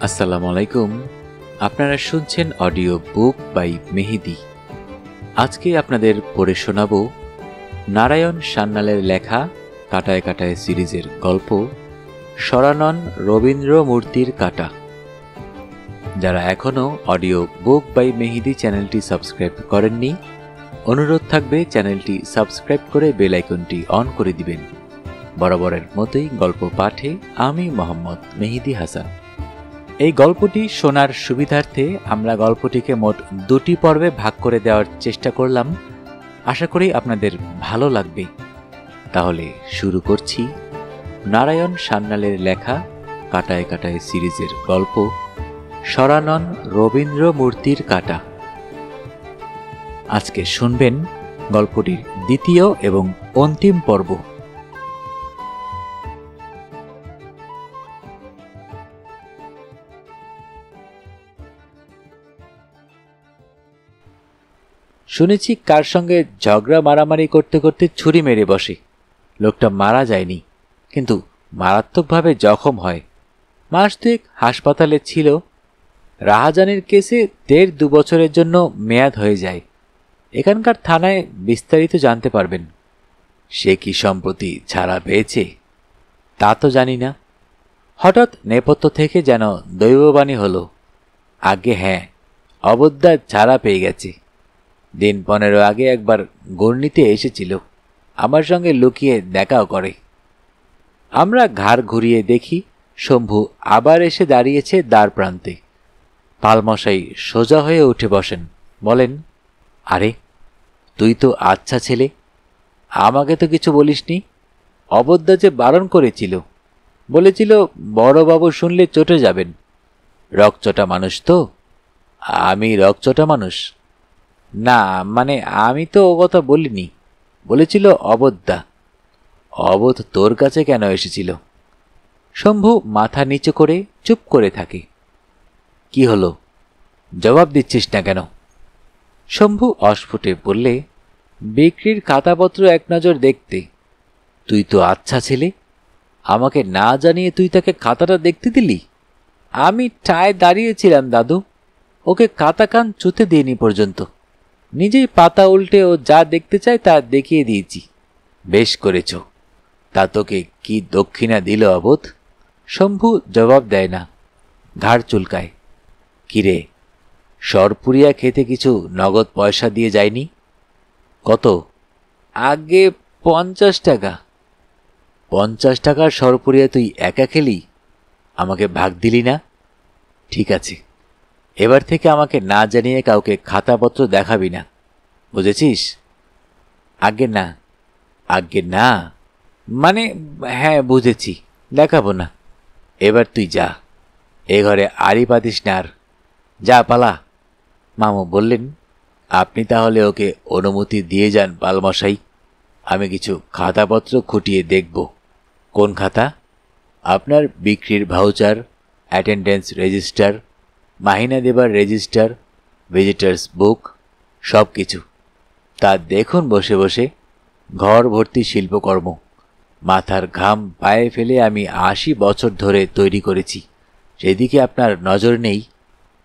আসসালামু আলাইকুম। আপনারা শুনছেন অডিও বুক বাই মেহেদি। আজকে আপনাদের পড়ে শোনাব নারায়ণ সান্যালের লেখা কাটায় কাটায় সিরিজের গল্প শরানন রবীন্দ্র মূর্তির কাটা। যারা এখনও অডিও বুক বাই মেহেদি চ্যানেলটি সাবস্ক্রাইব করেননি, অনুরোধ থাকবে চ্যানেলটি সাবস্ক্রাইব করে বেল আইকনটি অন করে দিবেন। বরাবরের মতোই গল্প পাঠে আমি মোহাম্মদ মেহেদি হাসান। এই গল্পটি শোনার সুবিধার্থে আমরা গল্পটিকে মোট 2টি পর্বে ভাগ করে দেওয়ার চেষ্টা করলাম। আশা করি আপনাদের ভালো লাগবে। তাহলে শুরু করছি নারায়ণ সান্যালের লেখা কাটায় কাটায় সিরিজের গল্প শরানন রবীন্দ্র মূর্তির কাটা। আজকে শুনবেন গল্পটির দ্বিতীয় এবং অন্তিম পর্ব। শুনেছি কার সঙ্গে ঝগড়া মারামারি করতে করতে ছুরি মেরে বসে। লোকটা মারা যায়নি, কিন্তু মারাত্মকভাবে জখম হয়। মাস 2 হাসপাতালে ছিল। রাহাজানির কেসে 1.5-2 বছরের জন্য মেয়াদ হয়ে যায়। এখানকার থানায় বিস্তারিত জানতে পারবেন। সে কি সম্প্রতি ছাড়া পেয়েছে তা তো জানি না। হঠাৎ নেপথ্য থেকে যেন দৈববাণী হলো, আগে হ্যাঁ, অবদ্যা ছাড়া পেয়ে গেছে। দিন 15 আগে একবার গর্নিতে এসেছিল, আমার সঙ্গে লুকিয়ে দেখাও করে। আমরা ঘাড় ঘুরিয়ে দেখি শম্ভু আবার এসে দাঁড়িয়েছে দ্বার প্রান্তে। পালমশাই সোজা হয়ে উঠে বসেন, বলেন, আরে তুই তো আচ্ছা ছেলে, আমাকে তো কিছু বলিসনি। অবদ্যা যে বারণ করেছিল, বলেছিল বড়বাবু শুনলে চটে যাবেন। রকচটা মানুষ তো। আমি রকচটা মানুষ না, মানে আমি তো ও কথা বলিনি। বলেছিল অবদ্যা। অবোধ তোর কাছে কেন এসেছিল? শম্ভু মাথা নিচু করে চুপ করে থাকে। কি হলো, জবাব দিচ্ছিস না কেন? শম্ভু অস্ফুটে বললে, বিক্রির খাতাপত্র এক নজর দেখতে। তুই তো আচ্ছা ছেলে, আমাকে না জানিয়ে তুই তাকে খাতাটা দেখতে দিলি? আমি ঠায় দাঁড়িয়েছিলাম দাদু, ওকে খাতা কান চুতে দিইনি পর্যন্ত। নিজেই পাতা উল্টে ও যা দেখতে চায় তা দেখিয়ে দিয়েছি। বেশ করেছ। তা তোকে কি দক্ষিণা দিল অবোধ? শম্ভু জবাব দেয় না, ঘাড় চুলকায়। কিরে, সরপুরিয়া খেতে কিছু নগদ পয়সা দিয়ে যায়নি? কত? আগে 50 টাকা। 50 টাকার সরপুরিয়া তুই একা খেলি, আমাকে ভাগ দিলি না? ঠিক আছে, এবার থেকে আমাকে না জানিয়ে কাউকে খাতাপত্র দেখাবি না, বুঝেছিস? আগে না। আগে না মানে হ্যাঁ বুঝেছি, দেখাবো না। এবার তুই যা, এ ঘরে আড়ি পাতিস না আর। যা পালা। মামু বললেন, আপনি তাহলে ওকে অনুমতি দিয়ে যান পালমশাই। আমি কিছু খাতাপত্র খুঁটিয়ে দেখব। কোন খাতা? আপনার বিক্রির ভাউচার, অ্যাটেন্ডেন্স রেজিস্টার, মাহিনা দেবার রেজিস্টার, ভিজিটার্স বুক, সব কিছু। তা দেখুন বসে বসে। ঘর ভর্তি শিল্পকর্ম, মাথার ঘাম পায়ে ফেলে আমি 80 বছর ধরে তৈরি করেছি। সেদিকে আপনার নজর নেই,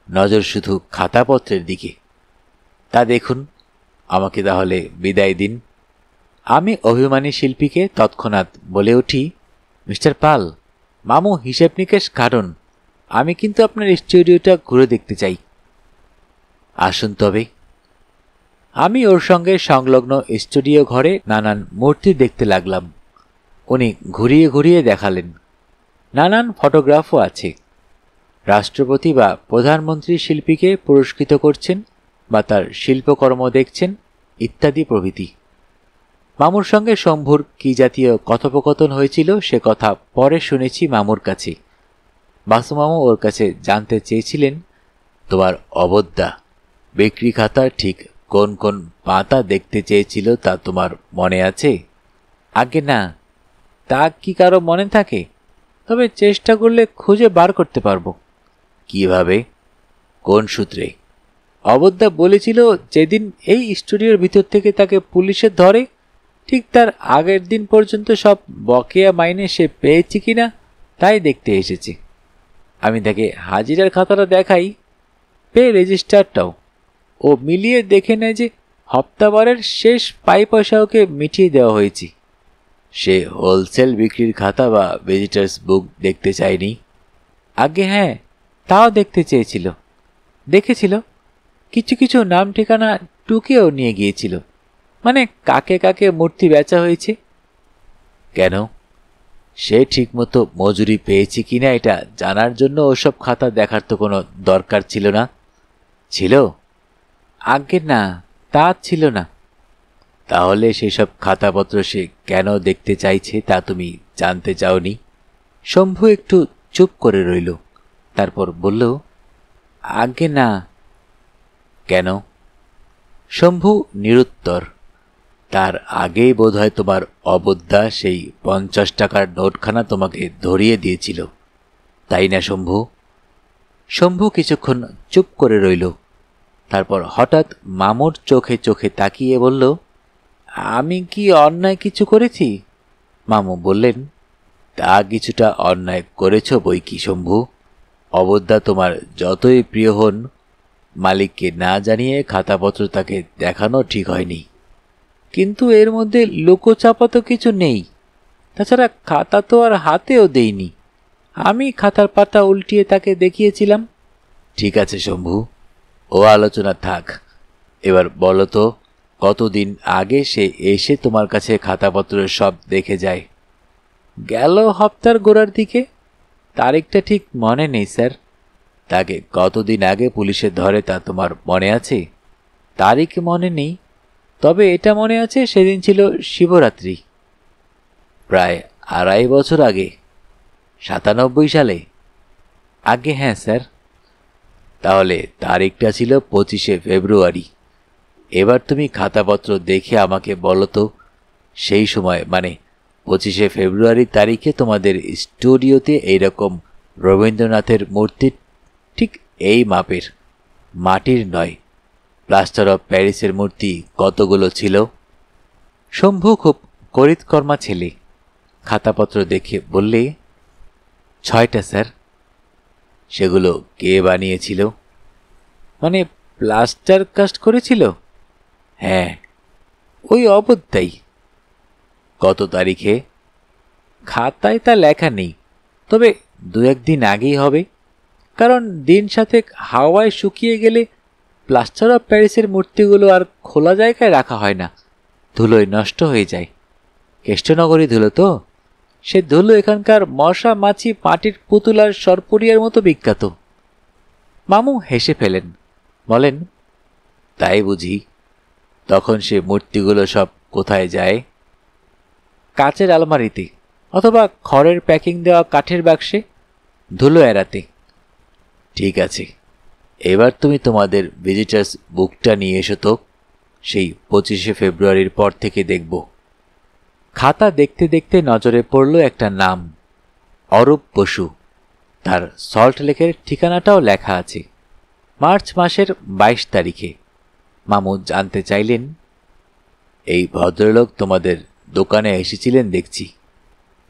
নজর শুধু খাতাপত্রের দিকে। তা দেখুন, আমাকে তাহলে বিদায় দিন। আমি অভিমানী শিল্পীকে তৎক্ষণাৎ বলে উঠি, মিস্টার পাল, মামু হিসেব নিকেশ কারণ আমি কিন্তু আপনার স্টুডিওটা ঘুরে দেখতে চাই। আসুন তবে। আমি ওর সঙ্গে সংলগ্ন স্টুডিও ঘরে নানান মূর্তি দেখতে লাগলাম। উনি ঘুরিয়ে ঘুরিয়ে দেখালেন। নানান ফটোগ্রাফও আছে। রাষ্ট্রপতি বা প্রধানমন্ত্রী শিল্পীকে পুরস্কৃত করছেন বা তার শিল্পকর্ম দেখছেন, ইত্যাদি প্রভৃতি। মামুর সঙ্গে শম্ভুর কি জাতীয় কথোপকথন হয়েছিল সে কথা পরে শুনেছি মামুর কাছে। বাসুমামু ওর কাছে জানতে চেয়েছিলেন, তোমার অবদ্যা বিক্রি খাতা ঠিক কোন কোন পাতা দেখতে চেয়েছিল তা তোমার মনে আছে? আগে না। তা কি কারো মনে থাকে? তবে চেষ্টা করলে খুঁজে বার করতে পারবো। কিভাবে, কোন সূত্রে? অবদ্যা বলেছিল যেদিন এই স্টুডিওর ভিতর থেকে তাকে পুলিশে ধরে ঠিক তার আগের দিন পর্যন্ত সব বকেয়া মাইনে সে পেয়েছে কিনা তাই দেখতে এসেছে। আমি তাকে হাজিরার খাতাটা দেখাই, পে রেজিস্টারটাও। ও মিলিয়ে দেখে নেয় যে হপ্তাবারের শেষ পাই পয়সা ওকে মিটিয়ে দেওয়া হয়েছে। সে হোলসেল বিক্রির খাতা বা ভিজিটার্স বুক দেখতে চায়নি। আগে হ্যাঁ, তাও দেখতে চেয়েছিল, দেখেছিল। কিছু কিছু নাম ঠিকানা টুকেও নিয়ে গিয়েছিল, মানে কাকে কাকে মূর্তি বেচা হয়েছে। কেন? সে ঠিকমতো মজুরি পেয়েছে কিনা এটা জানার জন্য ওসব খাতা দেখার তো কোনো দরকার ছিল না। ছিল? আগে না, তা ছিল না। তাহলে সেসব খাতাপত্র সে কেন দেখতে চাইছে তা তুমি জানতে চাওনি? শম্ভু একটু চুপ করে রইল, তারপর বলল, আগে না। কেন? শম্ভু নিরুত্তর। তার আগেই বোধহয় তোমার অবদ্যা সেই 50 টাকার নোটখানা তোমাকে ধরিয়ে দিয়েছিল, তাই না শম্ভু? শম্ভু কিছুক্ষণ চুপ করে রইল, তারপর হঠাৎ মামুর চোখে চোখে তাকিয়ে বলল, আমি কি অন্যায় কিছু করেছি? মামু বললেন, তা কিছুটা অন্যায় করেছ বই কি শম্ভু। অবদ্যা তোমার যতই প্রিয় হন, মালিককে না জানিয়ে খাতাপত্র তাকে দেখানো ঠিক হয়নি। কিন্তু এর মধ্যে লুকোচাপা তো কিছু নেই। তাছাড়া খাতা তো আর হাতেও দেইনি, আমি খাতার পাতা উল্টিয়ে তাকে দেখিয়েছিলাম। ঠিক আছে শম্ভু, ও আলোচনা থাক। এবার বলো তো, কতদিন আগে সে এসে তোমার কাছে খাতাপত্র সব দেখে যায়? গেল হপ্তার গোড়ার দিকে। তারিখটা ঠিক মনে নেই স্যার। তাকে কতদিন আগে পুলিশে ধরে তা তোমার মনে আছে? তারিখ মনে নেই, তবে এটা মনে আছে সেদিন ছিল শিবরাত্রি। প্রায় 2.5 বছর আগে, 97 সালে? আগে হ্যাঁ স্যার। তাহলে তারিখটা ছিল 25শে ফেব্রুয়ারি। এবার তুমি খাতাপত্র দেখে আমাকে বলো তো, সেই সময় মানে 25শে ফেব্রুয়ারি তারিখে তোমাদের স্টুডিওতে এইরকম রবীন্দ্রনাথের মূর্তি ঠিক এই মাপের, মাটির নয়, প্লাস্টার অফ প্যারিসের মূর্তি কতগুলো ছিল? শম্ভু খুব করিতকর্মা ছেলে, খাতাপত্র দেখে বললে, 6টা স্যার। সেগুলো কে বানিয়েছিল? মানে প্লাস্টার কাস্ট করেছিল? হ্যাঁ, ওই অবদ্যাই। কত তারিখে? খাতায় তা লেখা নেই, তবে 2-1 দিন আগেই হবে। কারণ দিন সাথে হাওয়ায় শুকিয়ে গেলে প্লাস্টার অফ প্যারিসের মূর্তিগুলো আর খোলা জায়গায় রাখা হয় না, ধুলোয় নষ্ট হয়ে যায়। কেষ্টনগরী ধুলো তো, সে ধুলো এখানকার মশা মাছি মাটির পুতুল আর সরপুরিয়ার মতো বিখ্যাত। মামু হেসে ফেলেন, বলেন, তাই বুঝি? তখন সে মূর্তিগুলো সব কোথায় যায়? কাচের আলমারিতে অথবা খড়ের প্যাকিং দেওয়া কাঠের বাক্সে, ধুলো এড়াতে। ঠিক আছে, এবার তুমি তোমাদের ভিজিটার্স বুকটা নিয়ে এসো তো, সেই 25শে ফেব্রুয়ারির পর থেকে দেখব। খাতা দেখতে দেখতে নজরে পড়ল একটা নাম, অরূপ বসু। তার সল্ট লেকের ঠিকানাটাও লেখা আছে, মার্চ মাসের 22 তারিখে। মামু জানতে চাইলেন, এই ভদ্রলোক তোমাদের দোকানে এসেছিলেন দেখছি,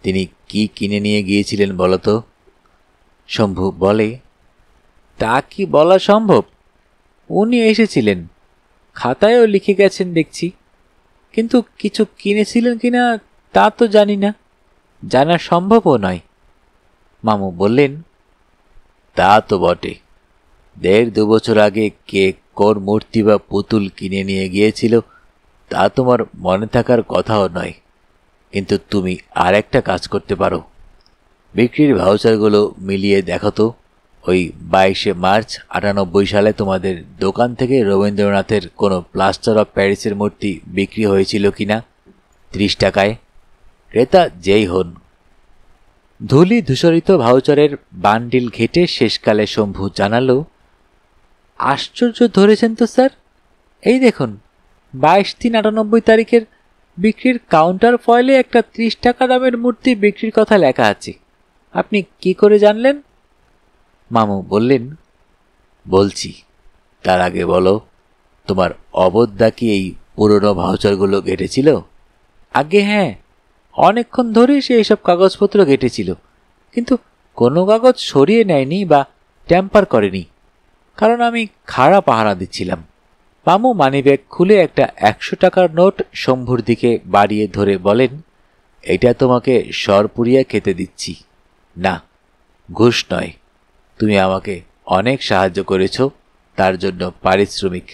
তিনি কি কিনে নিয়ে গিয়েছিলেন বলো তো? শম্ভু বলে, তা কি বলা সম্ভব? উনি এসেছিলেন, খাতায়ও লিখে গেছেন দেখছি, কিন্তু কিছু কিনেছিলেন কিনা তা তো জানি না, জানা সম্ভবও নয়। মামু বললেন, তা তো বটে। 1.5-2 বছর আগে কে কোন মূর্তি বা পুতুল কিনে নিয়ে গিয়েছিল তা তোমার মনে থাকার কথাও নয়। কিন্তু তুমি আর একটা কাজ করতে পারো, বিক্রির ভাউচারগুলো মিলিয়ে দেখো তো, ওই 22শে মার্চ 98 সালে তোমাদের দোকান থেকে রবীন্দ্রনাথের কোনো প্লাস্টার অফ প্যারিসের মূর্তি বিক্রি হয়েছিল কিনা 30 টাকায়, ক্রেতা যেই হন। ধুলি ধূসরিত ভাউচারের বান্ডিল ঘেটে শেষকালে শম্ভু জানালো, আশ্চর্য ধরেছেন তো স্যার। এই দেখুন, 22/3/98 তারিখের বিক্রির কাউন্টার ফয়েলে একটা 30 টাকা দামের মূর্তি বিক্রির কথা লেখা আছে। আপনি কি করে জানলেন? মামু বললেন, বলছি, তার আগে বলো, তোমার অবদ্যা কি এই পুরনো ভাউচারগুলো ঘেটেছিল? আগে হ্যাঁ, অনেকক্ষণ ধরে সে এইসব কাগজপত্র ঘেটেছিল, কিন্তু কোনো কাগজ সরিয়ে নেয়নি বা ট্যাম্পার করেনি, কারণ আমি খাড়া পাহারা দিচ্ছিলাম। মামু মানিব্যাগ খুলে একটা 100 টাকার নোট শম্ভুর দিকে বাড়িয়ে ধরে বলেন, এটা তোমাকে সরপুরিয়া খেতে দিচ্ছি। না, ঘুষ নয়। তুমি আমাকে অনেক সাহায্য করেছ, তার জন্য পারিশ্রমিক।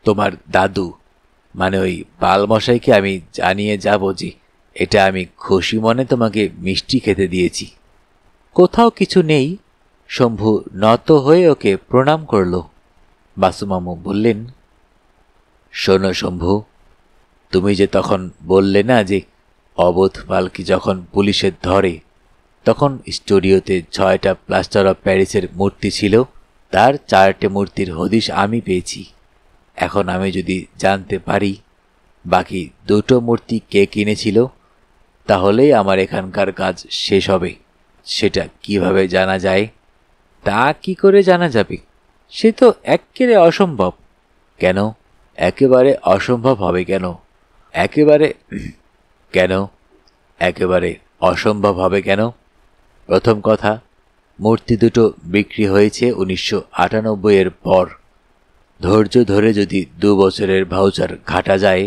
তোমার দাদু মানে ওই বালমশাইকে আমি জানিয়ে যাব যে এটা আমি খুশি মনে তোমাকে মিষ্টি খেতে দিয়েছি। কোথাও কিছু নেই। শম্ভু নত হয়ে ওকে প্রণাম করল। বাসুমামু বললেন, শোনো শম্ভু, তুমি যে তখন বললে না যে অবোধ পালকি যখন পুলিশের ধরে তখন স্টুডিওতে 6টা প্লাস্টার অফ প্যারিসের মূর্তি ছিল, তার 4টে মূর্তির হদিশ আমি পেয়েছি। এখন আমি যদি জানতে পারি বাকি 2টো মূর্তি কে কিনেছিল, তাহলেই আমার এখানকার কাজ শেষ হবে। সেটা কিভাবে জানা যায়? তা কি করে জানা যাবে? সে তো এক্কেবারে অসম্ভব। কেন? একেবারে অসম্ভব হবে কেন? একেবারে অসম্ভব হবে কেন? প্রথম কথা, মূর্তি দুটো বিক্রি হয়েছে 1998 পর। ধৈর্য ধরে যদি 2 বছরের ভাউচার ঘাটা যায়,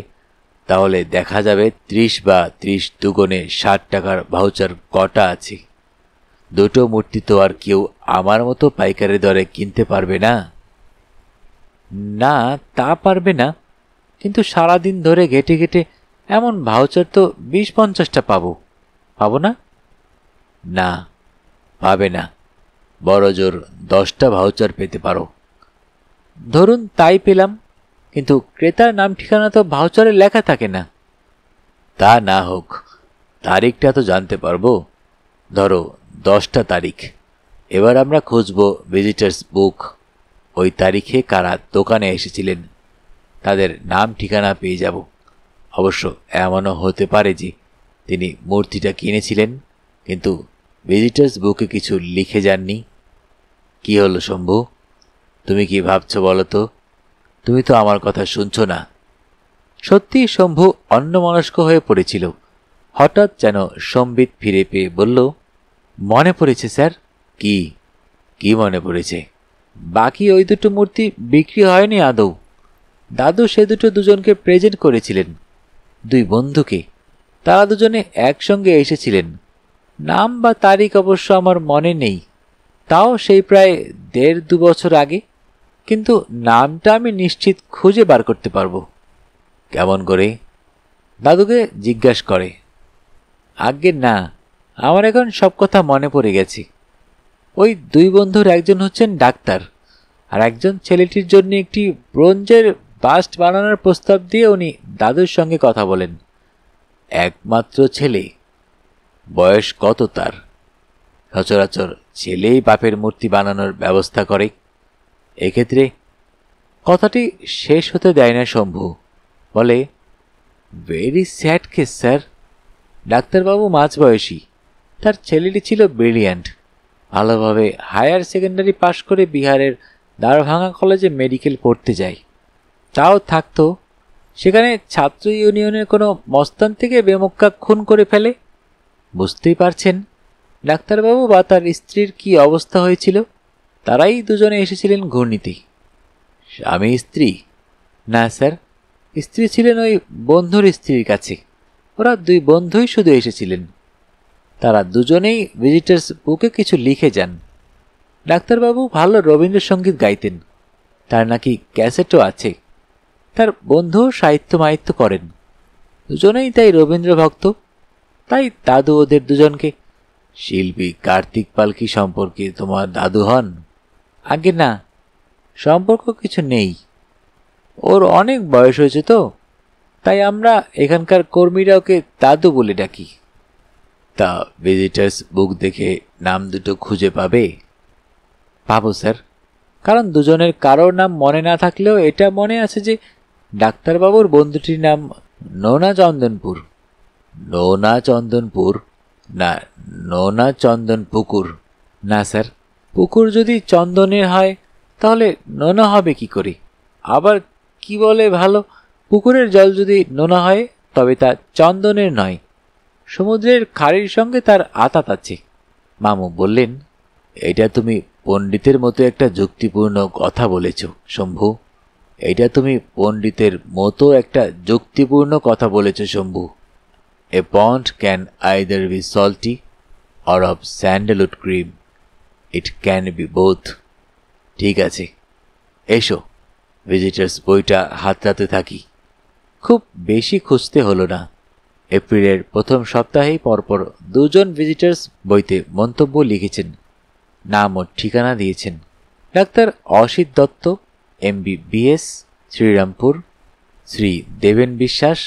তাহলে দেখা যাবে 30 বা 30 দুগুণে 60 টাকার ভাউচার কটা আছে। 2টো মূর্তি তো আর কেউ আমার মতো পাইকারি দরে কিনতে পারবে না। না, তা পারবে না, কিন্তু সারাদিন ধরে ঘেটে ঘেটে এমন ভাউচার তো 20-50টা পাবো না? না, পাবে না। বড় জোর 10টা ভাউচার পেতে পারো। ধরুন তাই পেলাম, কিন্তু ক্রেতার নাম ঠিকানা তো ভাউচারে লেখা থাকে না। তা না হোক, তারিখটা তো জানতে পারবো। ধরো 10টা তারিখ। এবার আমরা খুঁজব ভিজিটার্স বুক। ওই তারিখে কারা দোকানে এসেছিলেন তাদের নাম ঠিকানা পেয়ে যাব। অবশ্য এমনও হতে পারে যে তিনি মূর্তিটা কিনেছিলেন, কিন্তু ভিজিটার্স বুকে কিছু লিখে যাননি। কি হলো শম্ভু, তুমি কি ভাবছো বলো তো? তুমি তো আমার কথা শুনছো না। সত্যি শম্ভু অন্যমনস্ক হয়ে পড়েছিল। হঠাৎ যেন সম্বিত ফিরে পেয়ে বলল, মনে পড়েছে স্যার। কি? কি মনে পড়েছে? বাকি ওই 2টো মূর্তি বিক্রি হয়নি আদৌ। দাদু সে দুজনকে প্রেজেন্ট করেছিলেন, 2 বন্ধুকে। তারা দুজনে একসঙ্গে এসেছিলেন। নাম বা তারিখ অবশ্য আমার মনে নেই, তাও সেই প্রায় 1.5-2 বছর আগে। কিন্তু নামটা আমি নিশ্চিত খুঁজে বার করতে পারবো। কেমন করে? দাদুকে জিজ্ঞাসা করে। আজ্ঞে না, আমার এখন সব কথা মনে পড়ে গেছে। ওই 2 বন্ধুর একজন হচ্ছেন ডাক্তার, আর একজন ছেলেটির জন্য একটি ব্রোঞ্জের বাস্ট বানানোর প্রস্তাব দিয়ে উনি দাদুর সঙ্গে কথা বলেন। একমাত্র ছেলে? বয়স কত তার? সচরাচর ছেলেই বাপের মূর্তি বানানোর ব্যবস্থা করে। এক্ষেত্রে কথাটি শেষ হতে দেয় না শম্ভু। বলে, ভেরি স্যাড কেস স্যার। ডাক্তারবাবু মাঝবয়সী, তার ছেলেটি ছিল ব্রিলিয়ান্ট। ভালোভাবে হায়ার সেকেন্ডারি পাশ করে বিহারের দারভাঙা কলেজে মেডিকেল পড়তে যায়। তাও থাকতো, সেখানে ছাত্র ইউনিয়নের কোনো মস্তান থেকে বেমক্কা খুন করে ফেলে। বুঝতেই পারছেন ডাক্তারবাবু বা তার স্ত্রীর কি অবস্থা হয়েছিল। তারাই দুজনে এসেছিলেন ঘূর্ণিতে। স্বামী স্ত্রী? না স্যার, স্ত্রী ছিলেন ওই বন্ধুর স্ত্রীর কাছে। ওরা 2 বন্ধুই শুধু এসেছিলেন। তারা দুজনেই ভিজিটার্স বুকে কিছু লিখে যান। ডাক্তারবাবু ভালো রবীন্দ্রসঙ্গীত গাইতেন, তার নাকি ক্যাসেটও আছে। তার বন্ধুও সাহিত্য মাহিত্য করেন। দুজনেই তাই রবীন্দ্র ভক্ত। তাই দাদু ওদের দুজনকে। শিল্পী কার্তিক পালকি সম্পর্কে তোমার দাদু হন? আগে না, সম্পর্ক কিছু নেই। ওর অনেক বয়স হয়েছে তো, তাই আমরা এখানকার কর্মীরা ওকে দাদু বলে ডাকি। তা ভিজিটার্স বুক দেখে নাম দুটো খুঁজে পাবে? পাবো স্যার, কারণ দুজনের কারোর নাম মনে না থাকলেও এটা মনে আছে যে ডাক্তারবাবুর বন্ধুটির নাম নোনা চন্দনপুর। নোনা চন্দনপুর? না, নোনা চন্দন পুকুর। না স্যার, পুকুর যদি চন্দনের হয় তাহলে নোনা হবে কি করে? আবার কি বলে ভালো, পুকুরের জল যদি নোনা হয় তবে তা চন্দনের নয়, সমুদ্রের খাড়ির সঙ্গে তার আতাত আছে। মামু বললেন, এটা তুমি পণ্ডিতের মতো একটা যুক্তিপূর্ণ কথা বলেছ শম্ভু। এটা তুমি পণ্ডিতের মতো একটা যুক্তিপূর্ণ কথা বলেছ Shambhu. A pond can either be salty or of sandalwood cream, it can be both. ঠিক আছে, এসো ভিজিটার্স বইটা হাতড়াতে থাকি। খুব বেশি খুঁজতে হলো না। এপ্রিলের প্রথম সপ্তাহেই পরপর 2 জন ভিজিটার্স বইতে মন্তব্য লিখেছেন, নাম ও ঠিকানা দিয়েছেন। ডাক্তার অসিত দত্ত, MBBS, শ্রীরামপুর, শ্রী দেবেন বিশ্বাস,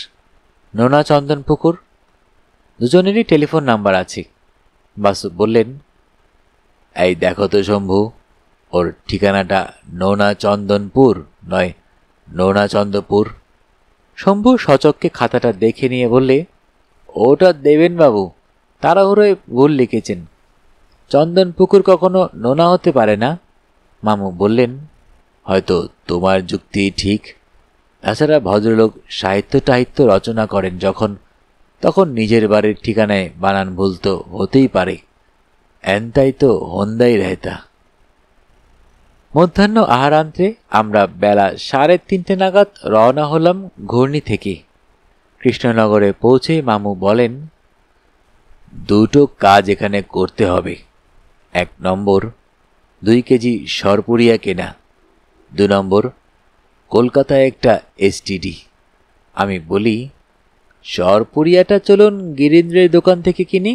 নোনা চন্দনপুকুর। 2 জনেরই টেলিফোন নাম্বার আছে। বাসু বললেন, এই দেখো তো শম্ভু, ওর ঠিকানাটা নোনা চন্দনপুর নয়, নোনা চন্দ্রপুর। শম্ভু সচককে খাতাটা দেখে নিয়ে বললে, ওটা দেবেন বাবু, তাড়াহুড়োয় ভুল লিখেছেন। চন্দনপুকুর কখনো নোনা হতে পারে না। মামু বললেন, হয়তো তোমার যুক্তি ঠিক। তাছাড়া ভদ্রলোক সাহিত্য টাহিত্য রচনা করেন যখন, তখন নিজের বাড়ির ঠিকানায় বানান ভুল তো হতেই পারে। এনতাই তো হন্দাই রেহতা। মধ্যাহ্ন আহারান্তে আমরা বেলা 3:30 নাগাদ রওনা হলাম ঘূর্ণি থেকে। কৃষ্ণনগরে পৌঁছে মামু বলেন, 2টো কাজ এখানে করতে হবে। 1 নম্বর, 2 কেজি সরপুরিয়া কেনা। 2 নম্বর, কলকাতায় একটা STD। আমি বলি, সরপুরিয়াটা চলুন গিরীন্দ্রের দোকান থেকে কিনি।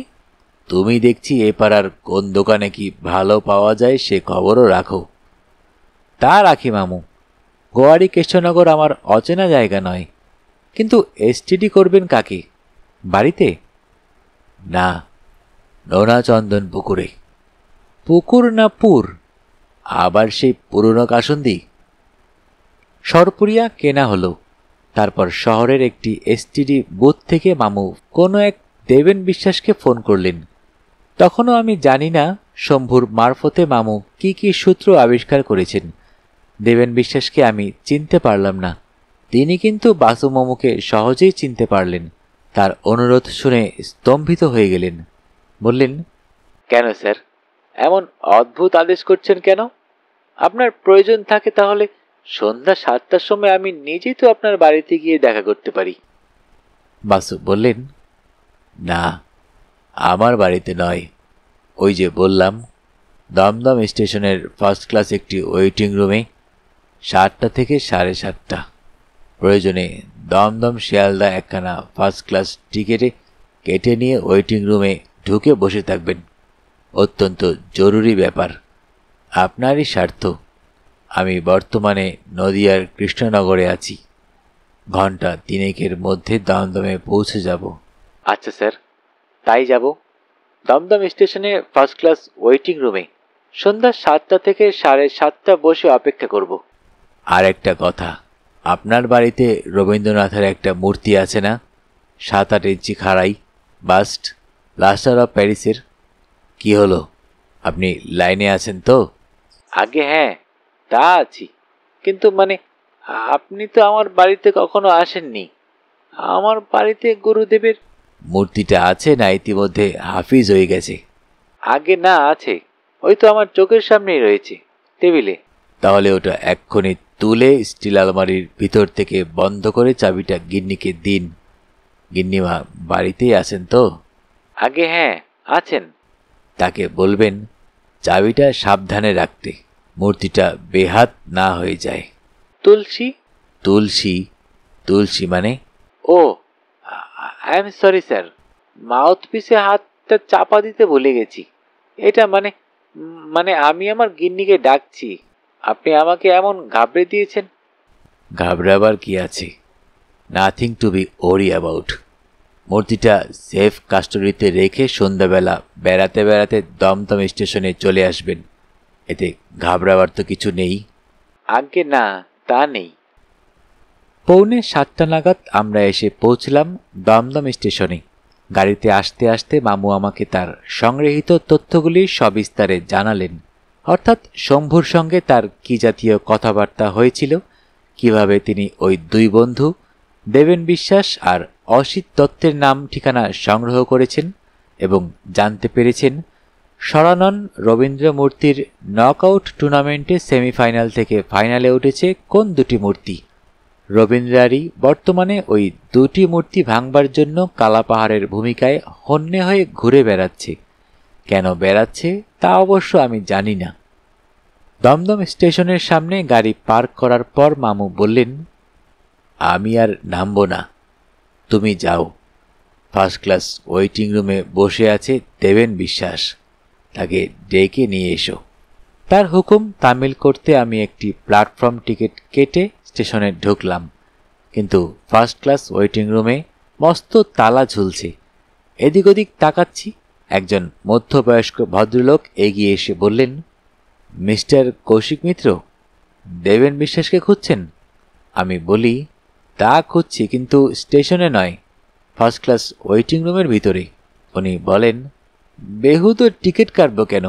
তুমি দেখছি এ পাড়ার কোন দোকানে কি ভালো পাওয়া যায় সে খবরও রাখো। তা রাখি মামু, গোয়ারি কৃষ্ণনগর আমার অচেনা জায়গা নয়। কিন্তু STD করবেন কাকে? বাড়িতে? না, নোনা চন্দন পুকুরে। পুকুর না পুর? আবার সেই পুরনো কাসুন্দি। সরপুরিয়া কেনা হলো। তারপর শহরের একটি STD বুথ থেকে মামু কোনো এক দেবেন বিশ্বাসকে ফোন করলেন। তখনও আমি জানি না শম্ভুর মারফতে মামু কি কি সূত্র আবিষ্কার করেছেন। দেবেন বিশ্বাসকে আমি চিনতে পারলাম না। তিনি কিন্তু বাসু মামুকে সহজেই চিনতে পারলেন। তার অনুরোধ শুনে স্তম্ভিত হয়ে গেলেন। বললেন, কেন স্যার এমন অদ্ভুত আদেশ করছেন কেন? আপনার প্রয়োজন থাকে তাহলে সন্ধ্যা 7টার সময় আমি নিজেই তো আপনার বাড়িতে গিয়ে দেখা করতে পারি। বাসু বললেন, না, আমার বাড়িতে নয়। ওই যে বললাম, দমদম স্টেশনের ফার্স্ট ক্লাস একটি ওয়েটিং রুমে 7টা থেকে 7:30। প্রয়োজনে দমদম শিয়ালদা একখানা ফার্স্ট ক্লাস টিকেটে কেটে নিয়ে ওয়েটিং রুমে ঢুকে বসে থাকবেন। অত্যন্ত জরুরি ব্যাপার, আপনারই স্বার্থ। আমি বর্তমানে নদিয়ার কৃষ্ণনগরে আছি। ঘন্টা 3-এর মধ্যে দমদমে পৌঁছে যাব। আচ্ছা স্যার, তাই যাব। দমদম স্টেশনে ফার্স্ট ক্লাস ওয়েটিং রুমে সন্ধ্যা 7টা থেকে 7:30 বসে অপেক্ষা করব। আর একটা কথা, আপনার বাড়িতে রবীন্দ্রনাথের একটা মূর্তি আছে না? 7-8 ইঞ্চি খাড়াই, বাস্ট, প্লাস্টার অফ প্যারিসের। কি হলো, আপনি লাইনে আছেন তো? আগে হ্যাঁ, তা আছি। কিন্তু আপনি তো আমার বাড়িতে কখনো আসেননি। আমার বাড়িতে গুরুদেবের মূর্তিটা আছে না ইতিমধ্যে হাফিজ হয়ে গেছে? আগে না, আছে। ওই তো আমার চোখের সামনেই রয়েছে, টেবিলে। তাহলে ওটা এক্ষুনি তুলে স্টিল আলমারির ভিতর থেকে বন্ধ করে চাবিটা গিন্নিকে দিন। গিন্নিমা বাড়িতেই আছেন তো? আগে হ্যাঁ, আছেন। তাকে বলবেন চাবিটা সাবধানে রাখতে, মূর্তিটা বেহাত না হয়ে যায়। তুলসী? তুলসী? তুলসী মানে? ও, I am sorry sir, mouth পিসে হাতটা চাপা দিতে ভুলে গেছি। এটা আমি আমার গিন্নিকে ডাকছি, আপনি আমাকে এমন ঘাবড়ে দিয়েছেন। ঘাবড়াবার কি আছে? Nothing to be worry about. মূর্তিটা সেফ কাস্টডিতে রেখে সন্ধ্যাবেলা বেড়াতে বেড়াতে দমদম স্টেশনে চলে আসবেন। এতে ঘাবড়াবার তো কিছু নেই। আগে না, তা নেই। 6:45 নাগাদ আমরা এসে পৌঁছলাম দমদম স্টেশনে। গাড়িতে আসতে আসতে মামু আমাকে তার সংগৃহীত তথ্যগুলি সবিস্তারে জানালেন। অর্থাৎ শম্ভুর সঙ্গে তার কি জাতীয় কথাবার্তা হয়েছিল, কিভাবে তিনি ওই 2 বন্ধু দেবেন বিশ্বাস আর অসিত দত্তের নাম ঠিকানা সংগ্রহ করেছেন এবং জানতে পেরেছেন সরানন রবীন্দ্র মূর্তির নকআউট টুর্নামেন্টে সেমিফাইনাল থেকে ফাইনালে উঠেছে কোন দুটি মূর্তি? রবীন্দ্রারই বর্তমানে ওই দুটি মূর্তি ভাঙবার জন্য কালাপাহাড়ের ভূমিকায় হন্যে হয়ে ঘুরে বেড়াচ্ছে। কেন বেড়াচ্ছে তা অবশ্য আমি জানি না। দমদম স্টেশনের সামনে গাড়ি পার্ক করার পর মামু বললেন, আমি আর নামব না, তুমি যাও। ফার্স্ট ক্লাস ওয়েটিং রুমে বসে আছে দেবেন বিশ্বাস, তাকে ডেকে নিয়ে এসো। তার হুকুম তামিল করতে আমি একটি প্ল্যাটফর্ম টিকিট কেটে স্টেশনে ঢুকলাম, কিন্তু ফার্স্ট ক্লাস ওয়েটিং রুমে মস্ত তালা ঝুলছে। এদিক ওদিক তাকাচ্ছি, একজন মধ্যবয়স্ক ভদ্রলোক এগিয়ে এসে বললেন, মিস্টার কৌশিক মিত্র, দেবেন বিশ্বাসকে খুঁজছেন? আমি বলি, তা খুঁজছি, কিন্তু স্টেশনে নয়, ফার্স্ট ক্লাস ওয়েটিং রুমের ভিতরে। উনি বলেন, বেহুদো টিকিট কাটব কেন?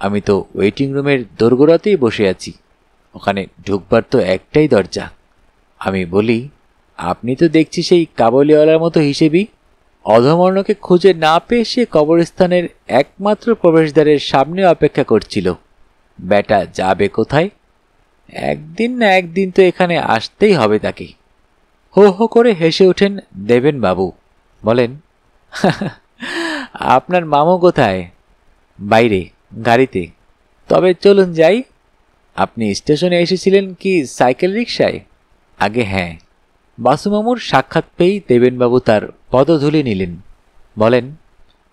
আমি তো ওয়েটিং রুমের দোরগোড়াতেই বসে আছি, ওখানে ঢুকবার তো একটাই দরজা। আমি বলি, আপনি তো দেখছি সেই কাবুলিওয়ালার মতো হিসেবি। অধমর্ণকে খুঁজে না পেয়ে সে কবরস্থানের একমাত্র প্রবেশদ্বারের সামনে অপেক্ষা করছিল। ব্যাটা যাবে কোথায়? একদিন না একদিন তো এখানে আসতেই হবে তাকে। হো হো করে হেসে ওঠেন দেবেন বাবু, বলেন, আপনার মামু কোথায়? বাইরে, গাড়িতে। তবে চলুন যাই। আপনি স্টেশনে এসেছিলেন কি সাইকেল রিকশায়? আগে হ্যাঁ। বাসুমামুর সাক্ষাৎ পেয়েই দেবেনবাবু তার পদধূলি নিলেন, বলেন,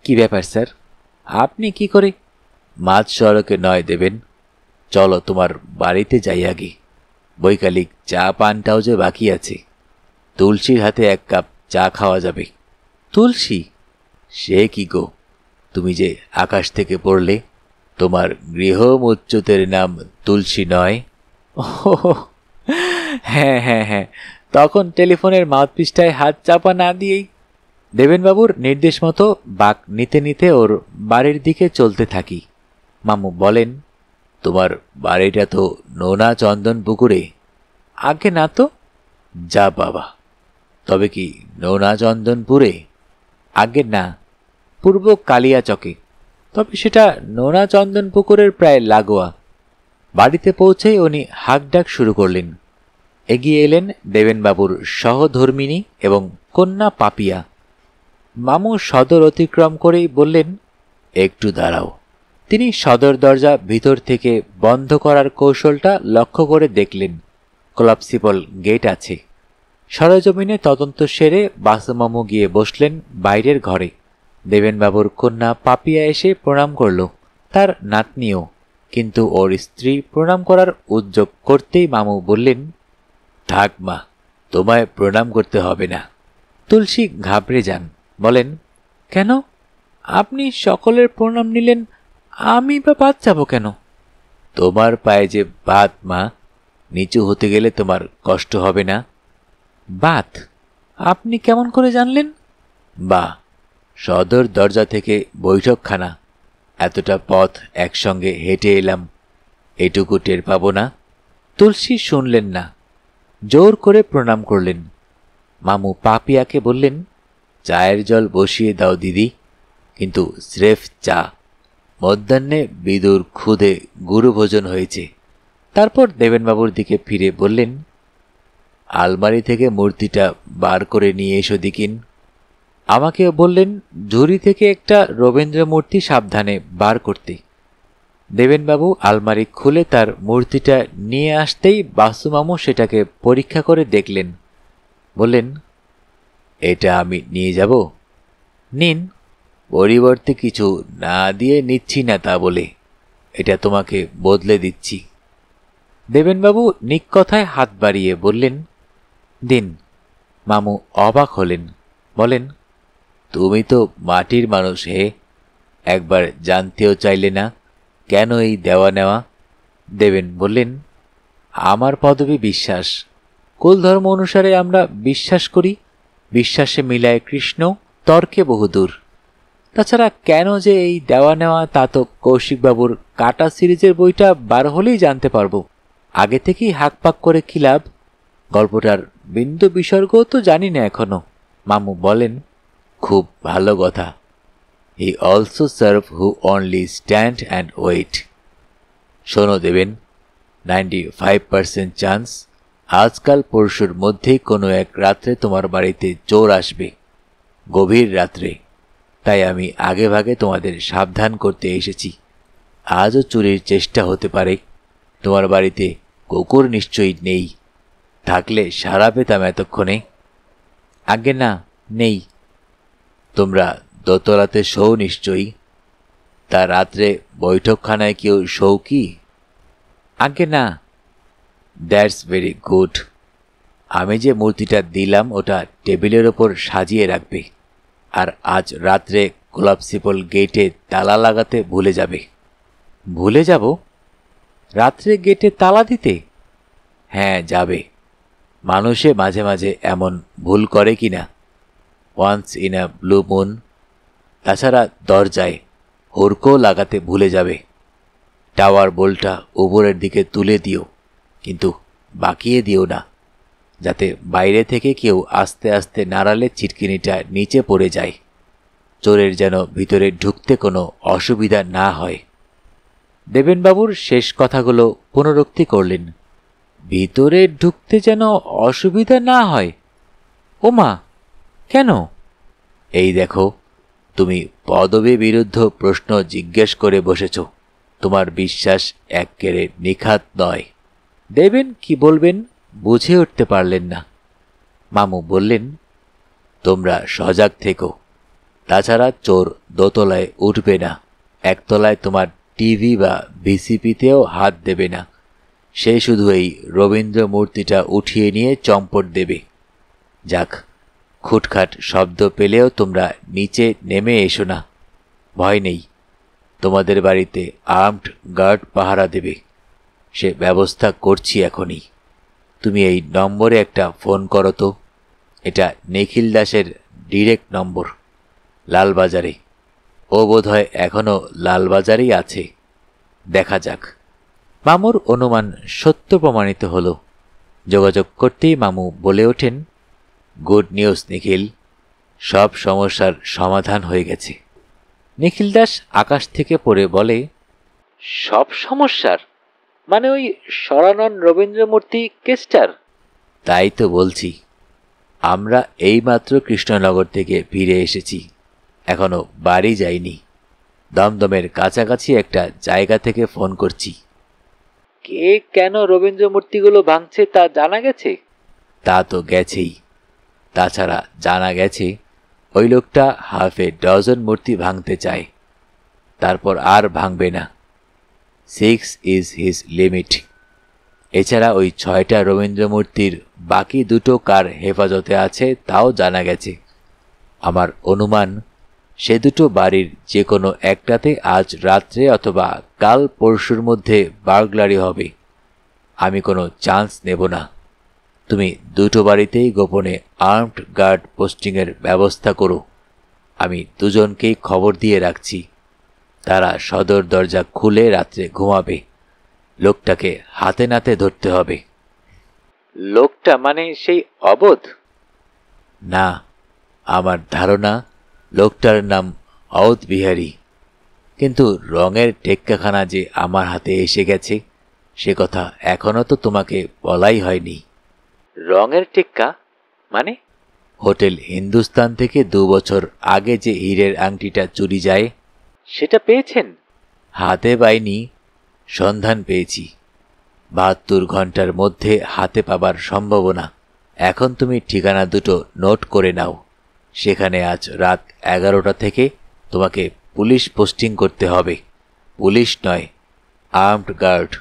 কি ব্যাপার স্যার, আপনি কি করে? মাঝ সড়কে নয় দেবেন, চলো তোমার বাড়িতে যাই আগে। বৈকালিক চা পানটাও যে বাকি আছে, তুলসীর হাতে এক কাপ চা খাওয়া যাবে। তুলসী? সে কি গো, তুমি যে আকাশ থেকে পড়লে, তোমার গৃহমুচ্যুতের নাম তুলসী নয়? ও হ্যাঁ হ্যাঁ হ্যাঁ, তখন টেলিফোনের মাউথপিসটায় হাত চাপা না দিয়েই। দেবেনবাবুর নির্দেশ মতো বাঁক নিতে নিতে ওর বাড়ির দিকে চলতে থাকি। মামু বলেন, তোমার বাড়িটা তো নোনা চন্দন পুকুরে? আগে না তো। যা বাবা, তবে কি নোনা চন্দনপুরে? আগে না, পূর্ব কালিয়া চকে, তবে সেটা নোনা চন্দন পুকুরের প্রায় লাগোয়া। বাড়িতে পৌঁছেই উনি হাঁকডাক শুরু করলেন। এগিয়ে এলেন দেবেনবাবুর সহধর্মিণী এবং কন্যা পাপিয়া। মামু সদর অতিক্রম করেই বললেন, একটু দাঁড়াও। তিনি সদর দরজা ভিতর থেকে বন্ধ করার কৌশলটা লক্ষ্য করে দেখলেন। কোলাপসিবল গেট আছে। সরেজমিনে তদন্ত সেরে বাসুমামু গিয়ে বসলেন বাইরের ঘরে। দেবেনবাবুর কন্যা পাপিয়া এসে প্রণাম করল, তার নাতনিও, কিন্তু ওর স্ত্রী প্রণাম করার উদ্যোগ করতেই মামু বললেন, থাক মা, তোমায় প্রণাম করতে হবে না। তুলসী ঘাবড়ে যান, বলেন, কেন? আপনি সকলের প্রণাম নিলেন, আমি বা বাদ যাব কেন? তোমার পায়ে যে বাত মা, নিচু হতে গেলে তোমার কষ্ট হবে না। বাত? আপনি কেমন করে জানলেন? বা, সদর দরজা থেকে বৈঠকখানা, এতটা পথ একসঙ্গে হেঁটে এলাম, এটুকু টের পাবো না? তুলসী শুনলেন না, জোর করে প্রণাম করলেন। মামু পাপিয়াকে বললেন, চায়ের জল বসিয়ে দাও দিদি, কিন্তু স্রেফ চা। মধ্যাহ্নে বিদুর ক্ষুধে গুরুভোজন হয়েছে। তারপর দেবেনবাবুর দিকে ফিরে বললেন, আলমারি থেকে মূর্তিটা বার করে নিয়ে এসো দিকিন। আমাকে বললেন ঝুড়ি থেকে একটা রবীন্দ্র মূর্তি সাবধানে বার করতে। দেবেনবাবু আলমারি খুলে তার মূর্তিটা নিয়ে আসতেই বাসুমামু সেটাকে পরীক্ষা করে দেখলেন, বললেন, এটা আমি নিয়ে যাব? নিন, পরিবর্তে কিছু না দিয়ে নিচ্ছি না তা বলে, এটা তোমাকে বদলে দিচ্ছি। দেবেনবাবু নিকথায় হাত বাড়িয়ে বললেন, দিন। মামু অবাক হলেন, বলেন, তুমি তো মাটির মানুষ হে, একবার জানতেও চাইলে না কেন এই দেওয়া নেওয়া? দেবেন বললেন, আমার পদবী বিশ্বাস, কুল ধর্ম অনুসারে আমরা বিশ্বাস করি, বিশ্বাসে মিলায় কৃষ্ণ, তর্কে বহুদূর। তাছাড়া কেন যে এই দেওয়া নেওয়া তা তো কৌশিকবাবুর কাটা সিরিজের বইটা বার হলেই জানতে পারবো। আগে থেকেই হাঁকপাক করে কি লাভ? গল্পটার বিন্দু বিসর্গও তো জানি না এখনো। মামু বলেন, খুব ভালো কথা, he also serve who only stand and wait. শোনো দেবেন, 95% চান্স আজকাল পরশুর মধ্যেই কোনো এক রাত্রে তোমার বাড়িতে চোর আসবে, গভীর রাত্রে। তাই আমি আগেভাগে তোমাদের সাবধান করতে এসেছি। আজও চুরির চেষ্টা হতে পারে। তোমার বাড়িতে কুকুর নিশ্চয়ই নেই, থাকলে সাড়া পেতাম এতক্ষণে। আগে না, নেই। তোমরা দোতলাতে শো নিশ্চয়ই। তা রাত্রে বৈঠকখানায় কেউ শো কি? আগে না। That's very good. আমি যে মূর্তিটা দিলাম ওটা টেবিলের ওপর সাজিয়ে রাখবে, আর আজ রাত্রে কোলাপসিবল গেটে তালা লাগাতে ভুলে যাবে। ভুলে যাব? রাত্রে গেটে তালা দিতে? হ্যাঁ, যাবে। মানুষে মাঝে মাঝে এমন ভুল করে কি না? Once in a blue moon. তাছাড়া দরজায় হুড়কো লাগাতে ভুলে যাবে। টাওয়ার বোল্টটা উপরের দিকে তুলে দিও, কিন্তু বাকিয়ে দিও না, যাতে বাইরে থেকে কেউ আস্তে আস্তে নাড়ালে চিটকিনিটা নিচে পড়ে যায়। চোরের যেন ভিতরে ঢুকতে কোনো অসুবিধা না হয়। দেবেনবাবুর শেষ কথাগুলো পুনরুক্তি করলেন। ভিতরে ঢুকতে যেন অসুবিধা না হয়? ওমা, কেন? এই দেখো, তুমি পদবী বিরুদ্ধ প্রশ্ন জিজ্ঞেস করে বসেছ। তোমার বিশ্বাস এক্কেরে নিখাত নয়। দেবেন কি বলবেন বুঝে উঠতে পারলেন না। মামু বললেন, তোমরা সজাগ থেকো। তাছাড়া চোর দোতলায় উঠবে না, একতলায় তোমার টিভি বা ভিসিপিতেও হাত দেবে না। সে শুধু এই রবীন্দ্র মূর্তিটা উঠিয়ে নিয়ে চম্পট দেবে। যাক, খুটখাট শব্দ পেলেও তোমরা নিচে নেমে এসো না, ভয় নেই। তোমাদের বাড়িতে আর্মড গার্ড পাহারা দেবে, সে ব্যবস্থা করছি এখনই। তুমি এই নম্বরে একটা ফোন করো তো। এটা নিখিল দাসের ডিরেক্ট নম্বর, লালবাজারে। ও বোধহয় এখনো লালবাজারেই আছে। দেখা যাক। মামুর অনুমান সত্য প্রমাণিত হল। যোগাযোগ করতেই মামু বলে ওঠেন, গুড নিউজ নিখিল, সব সমস্যার সমাধান হয়ে গেছে। নিখিল দাস আকাশ থেকে পড়ে বলে, সব সমস্যার মানে ওই সরানন রবীন্দ্র মূর্তি কেসটার? তাই তো বলছি। আমরা এইমাত্র কৃষ্ণনগর থেকে ফিরে এসেছি, এখনো বাড়ি যাইনি। দমদমের কাছাকাছি একটা জায়গা থেকে ফোন করছি। কে কেন রবীন্দ্র মূর্তিগুলো ভাঙছে তা জানা গেছে? তা তো গেছেই। তাছাড়া জানা গেছে ওই লোকটা 6 মূর্তি ভাঙতে চায়, তারপর আর ভাঙবে না। 6 ইজ হিজ লিমিট। এছাড়া ওই 6টা রবীন্দ্র মূর্তির বাকি 2টো কার হেফাজতে আছে তাও জানা গেছে। আমার অনুমান সে 2টো বাড়ির যে কোনো একটাতে আজ রাত্রে অথবা কাল পরশুর মধ্যে বার্গলারি হবে। আমি কোনো চান্স নেব না। তুমি 2টো বাড়িতেই গোপনে আর্মড গার্ড পোস্টিংয়ের ব্যবস্থা করো। আমি 2জনকেই খবর দিয়ে রাখছি। তারা সদর দরজা খুলে রাত্রে ঘুমাবে। লোকটাকে হাতে নাতে ধরতে হবে। লোকটা মানে সেই অবোধ? না, আমার ধারণা লোকটার নাম অওধ বিহারী। কিন্তু রঙের টেক্কাখানা যে আমার হাতে এসে গেছে সে কথা এখনো তো তোমাকে বলাই হয়নি। রঙের টেক্কা মানে? হোটেল হিন্দুস্তান থেকে 2 বছর আগে যে হীরের আংটিটা চুরি যায়, সেটা পেয়েছেন? হাতে পাইনি, সন্ধান পেয়েছি। 72 ঘন্টার মধ্যে হাতে পাবার সম্ভাবনা। এখন তুমি ঠিকানা 2টো নোট করে নাও। সেখানে আজ রাত 11টা থেকে তোমাকে পুলিশ পোস্টিং করতে হবে। পুলিশ নয়, আর্মড গার্ড।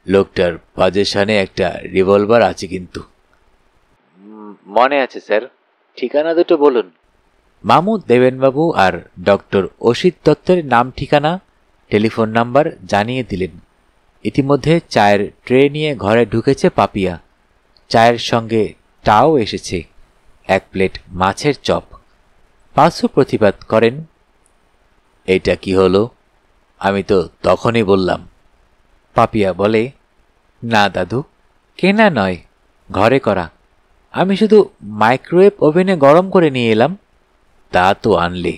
লোকটার পজেশনে একটা রিভলভার আছে কিন্তু। মনে আছে স্যার, ঠিকানা 2টো বলুন। মামু দেবেনবাবু আর ডক্টর অসিত দত্তের নাম, ঠিকানা, টেলিফোন নাম্বার জানিয়ে দিলেন। ইতিমধ্যে চায়ের ট্রে নিয়ে ঘরে ঢুকেছে পাপিয়া। চায়ের সঙ্গে টাও এসেছে, 1 প্লেট মাছের চপ। পাঁচু প্রতিবাদ করেন, এইটা কি হলো? আমি তো তখনই বললাম। পাপিয়া বলে, না দাদু, কেনা নয়, ঘরে করা। আমি শুধু মাইক্রোওয়েভ ওভেনে গরম করে নিয়ে এলাম। তা তো আনলে,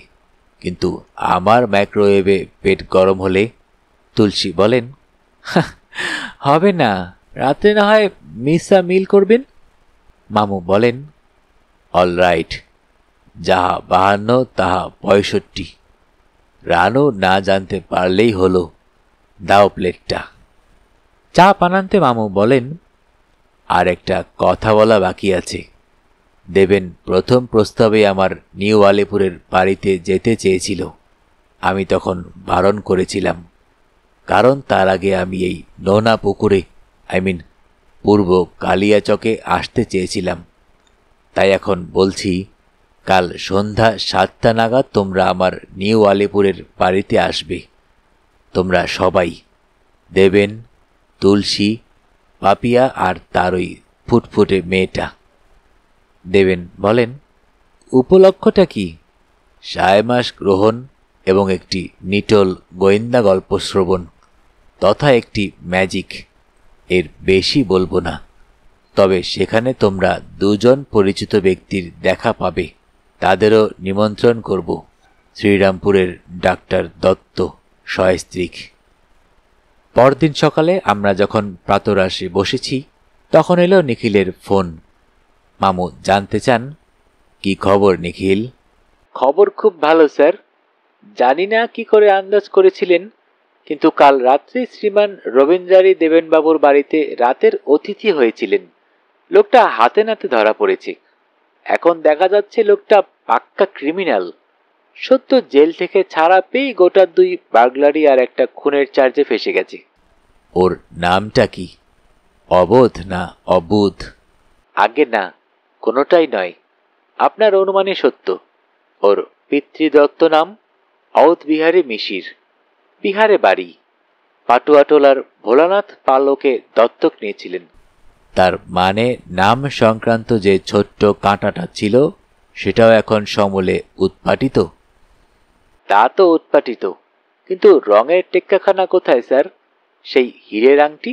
কিন্তু আমার মাইক্রোওয়েভে পেট গরম হলে? তুলসী বলেন, হবে না, রাতে না হয় মিসা মিল করবেন। মামু বলেন, অলরাইট, যাহা 52 তাহা 65। রানু না জানতে পারলেই হলো, দাও প্লেটটা। চা পানান্তে মামু বলেন, আর একটা কথা বলা বাকি আছে। দেবেন প্রথম প্রস্তাবে আমার নিউ আলিপুরের বাড়িতে যেতে চেয়েছিল। আমি তখন বারণ করেছিলাম, কারণ তার আগে আমি এই নোনা পুকুরে পূর্ব কালিয়াচকে আসতে চেয়েছিলাম। তাই এখন বলছি, কাল সন্ধ্যা 7টা নাগাদ তোমরা আমার নিউ আলিপুরের বাড়িতে আসবে। তোমরা সবাই, দেবেন, তুলসী, পাপিয়া আর তার ওই ফুটফুটে মেয়েটা। দেবেন বলেন, উপলক্ষটা কি? 6 মাস গ্রহণ এবং একটি নিটল গোয়েন্দা গল্প শ্রবণ তথা একটি ম্যাজিক। এর বেশি বলবো না। তবে সেখানে তোমরা 2 জন পরিচিত ব্যক্তির দেখা পাবে। তাদেরও নিমন্ত্রণ করব। শ্রীরামপুরের ডাক্তার দত্ত সস্ত্রীক। পরদিন সকালে আমরা যখন প্রাতরাশে বসেছি, তখন এলো নিখিলের ফোন। মামু জানতে চান, কি খবর নিখিল? খবর খুব ভালো স্যার। জানি না কি করে আন্দাজ করেছিলেন, কিন্তু কাল রাত্রে শ্রীমান রবীন্দ্রারী দেবেনবাবুর বাড়িতে রাতের অতিথি হয়েছিলেন। লোকটা হাতে নাতে ধরা পড়েছে। এখন দেখা যাচ্ছে লোকটা পাক্কা ক্রিমিনাল। সদ্য জেল থেকে ছাড়া পেয়ে গোটা 2 বার্গলারি আর একটা খুনের চার্জে ফেসে গেছে। ওর নামটা কি? অবোধ না অবুধ? আগে না, কোনোটাই নয়। আপনার অনুমানে সত্য। ওর পিতৃদত্ত নাম অওধ বিহারী মিশির। বিহারে বাড়ি। পাটুয়াটোলার ভোলানাথ পাল ওকে দত্তক নিয়েছিলেন। তার মানে নাম সংক্রান্ত যে ছোট্ট কাঁটাটা ছিল, সেটাও এখন সমূলে উৎপাটিত? তা তো উৎপাটিত, কিন্তু রঙের টেক্কাখানা কোথায় স্যার? সেই হীরের আংটি?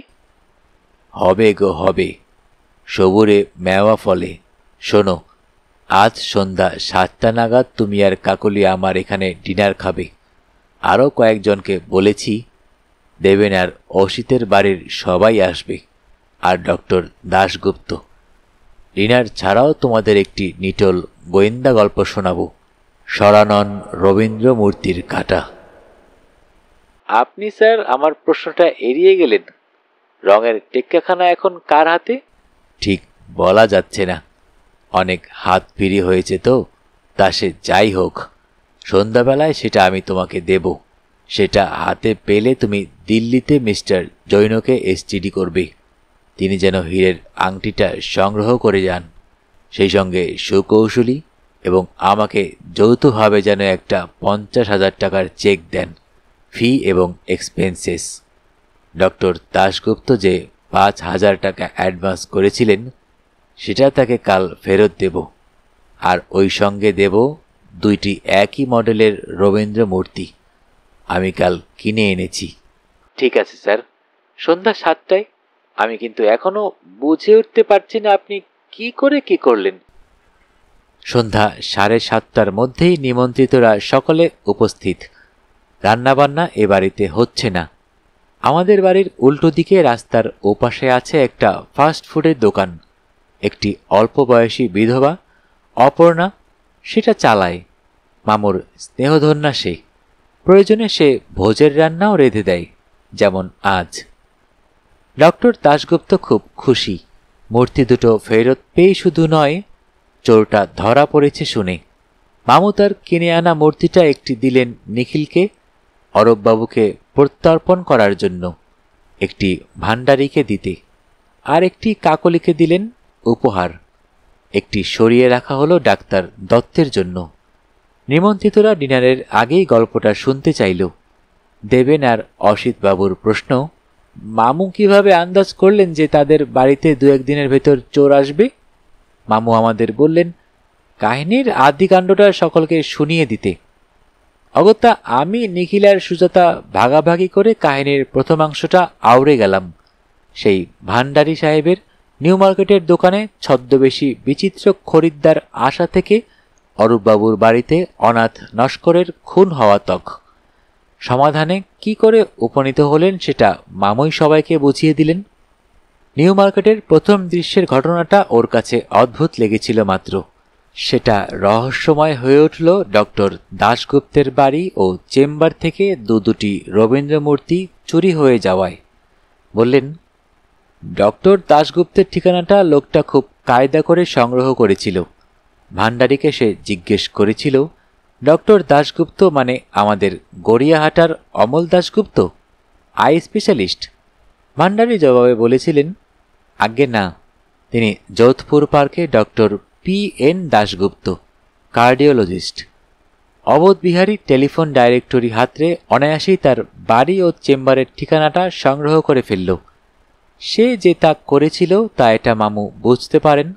হবে গো হবে, সবুরে মেওয়া ফলে। শোনো, আজ সন্ধ্যা 7টা নাগাদ তুমি আর কাকলি আমার এখানে ডিনার খাবে। আরও কয়েকজনকে বলেছি। দেবেন আর অসিতের বাড়ির সবাই আসবে, আর ডক্টর দাশগুপ্ত। ডিনার ছাড়াও তোমাদের একটি নিটল গোয়েন্দা গল্প শোনাব, সরানন রবীন্দ্র মূর্তির কাটা। আপনি স্যার আমার প্রশ্নটা এড়িয়ে গেলেন। রঙের টেক্কাখানা এখন কার হাতে? ঠিক বলা যাচ্ছে না। অনেক হাত ফিরি হয়েছে তো, তা সে যাই হোক, সন্ধ্যাবেলায় সেটা আমি তোমাকে দেব। সেটা হাতে পেলে তুমি দিল্লিতে মিস্টার জৈনকে এসটিডি করবে। তিনি যেন হীরের আংটিটা সংগ্রহ করে যান, সেই সঙ্গে সুকৌশলী এবং আমাকে যৌথভাবে যেন একটা 50,000 টাকার চেক দেন, ফি এবং এক্সপেন্সেস। ডক্টর দাশগুপ্ত যে 5,000 টাকা অ্যাডভান্স করেছিলেন, সেটা তাকে কাল ফেরত দেব। আর ওই সঙ্গে দেব 2টি একই মডেলের রবীন্দ্র মূর্তি। আমি কাল কিনে এনেছি। ঠিক আছে স্যার, সন্ধ্যা 7টায়। আমি কিন্তু এখনো বুঝে উঠতে পারছি না আপনি কি করে কি করলেন। সন্ধ্যা 7:30টার মধ্যেই নিমন্ত্রিতরা সকলে উপস্থিত। রান্নাবান্না এ বাড়িতে হচ্ছে না। আমাদের বাড়ির উল্টো দিকে রাস্তার ওপাশে আছে একটা ফাস্ট ফুডের দোকান। একটি অল্প বয়সী বিধবা অপর্ণা সেটা চালায়। মামুর স্নেহধন্যা সে। প্রয়োজনে সে ভোজের রান্নাও রেঁধে দেয়, যেমন আজ। ডক্টর দাশগুপ্ত খুব খুশি। মূর্তি দুটো ফেরত পেয়ে শুধু নয়, চোরটা ধরা পড়েছে শুনে। মামু তার কিনে আনা মূর্তিটা একটি দিলেন নিখিলকে, অরূপবাবুকে প্রত্যর্পণ করার জন্য, একটি ভাণ্ডারীকে দিতে, আর একটি কাকলিকে দিলেন উপহার। একটি সরিয়ে রাখা হলো ডাক্তার দত্তের জন্য। নিমন্ত্রিতরা ডিনারের আগেই গল্পটা শুনতে চাইল। দেবেন আর অসিতবাবুর প্রশ্ন, মামু কিভাবে আন্দাজ করলেন যে তাদের বাড়িতে 2-1 দিনের ভেতর চোর আসবে? মামু আমাদের বললেন, কাহিনীর আদিকাণ্ডটা সকলকে শুনিয়ে দিতে। অগত্যা আমি, নিখিল আর সুজাতা ভাগাভাগি করে কাহিনীর প্রথমাংশটা আউড়ে গেলাম। সেই ভান্ডারী সাহেবের নিউ মার্কেটের দোকানে ছদ্মবেশী বিচিত্র খরিদ্দার আশা থেকে অরূপবাবুর বাড়িতে অনাথ নস্করের খুন হওয়া তক। সমাধানে কি করে উপনীত হলেন সেটা মামুই সবাইকে বুঝিয়ে দিলেন। নিউ মার্কেটের প্রথম দৃশ্যের ঘটনাটা ওর কাছে অদ্ভুত লেগেছিল মাত্র, সেটা রহস্যময় হয়ে উঠল ডক্টর দাশগুপ্তের বাড়ি ও চেম্বার থেকে দুটি রবীন্দ্র মূর্তি চুরি হয়ে যাওয়ায়। বললেন, ডক্টর দাশগুপ্তের ঠিকানাটা লোকটা খুব কায়দা করে সংগ্রহ করেছিল। ভান্ডারীকে সে জিজ্ঞেস করেছিল, ডক্টর দাশগুপ্ত মানে আমাদের গড়িয়াহাটার অমল দাশগুপ্ত, আই স্পেশালিস্ট? ভান্ডারী জবাবে বলেছিলেন, আজ্ঞে না, তিনি যোধপুর পার্কে ডক্টর P.N. দাশগুপ্ত, কার্ডিওলজিস্ট। অবোধ বিহারী টেলিফোন ডাইরেক্টরি হাতড়ে অনায়াসেই তার বাড়ি ও চেম্বারের ঠিকানাটা সংগ্রহ করে ফেলল। সে যে তা করেছিল তা এটা মামু বুঝতে পারেন,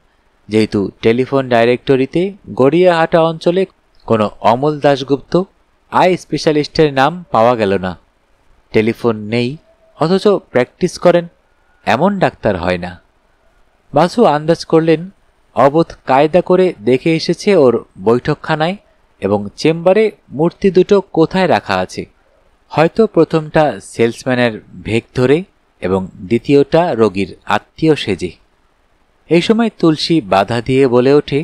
যেহেতু টেলিফোন ডাইরেক্টরিতে গড়িয়াহাটা অঞ্চলে কোনো অমল দাশগুপ্ত আই স্পেশালিস্টের নাম পাওয়া গেল না। টেলিফোন নেই, অথচ প্র্যাকটিস করেন, এমন ডাক্তার হয় না। বাসু আন্দাজ করলেন, অবোধ কায়দা করে দেখে এসেছে ওর বৈঠকখানায় এবং চেম্বারে মূর্তি দুটো কোথায় রাখা আছে। হয়তো প্রথমটা সেলসম্যানের ভেক ধরে এবং দ্বিতীয়টা রোগীর আত্মীয় সেজে। এই সময় তুলসী বাধা দিয়ে বলে ওঠে,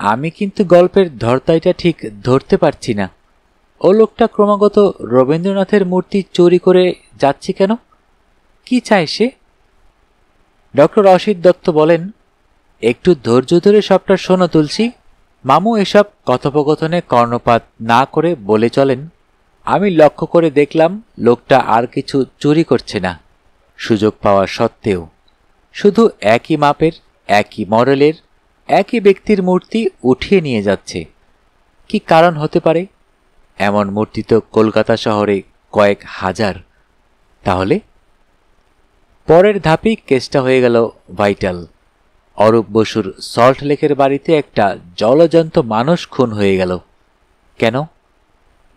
আমি কিন্তু গল্পের ধর্তাইটা ঠিক ধরতে পারছি না। ও লোকটা ক্রমাগত রবীন্দ্রনাথের মূর্তি চুরি করে যাচ্ছে কেন? কি চায় সে? ডক্টর অসিত দত্ত বলেন, একটু ধৈর্য ধরে সবটা শোনো তুলসী। মামু এসব কথোপকথনে কর্ণপাত না করে বলে চলেন, আমি লক্ষ্য করে দেখলাম লোকটা আর কিছু চুরি করছে না, সুযোগ পাওয়া সত্ত্বেও। শুধু একই মাপের, একই মডেলের, একই ব্যক্তির মূর্তি উঠিয়ে নিয়ে যাচ্ছে। কি কারণ হতে পারে? এমন মূর্তি তো কলকাতা শহরে কয়েক হাজার। তাহলে পরের ধাপেই কেসটা হয়ে গেল ভাইটাল। অরূপ বসুর সল্ট লেকের বাড়িতে একটা জলজন্ত মানুষ খুন হয়ে গেল। কেন?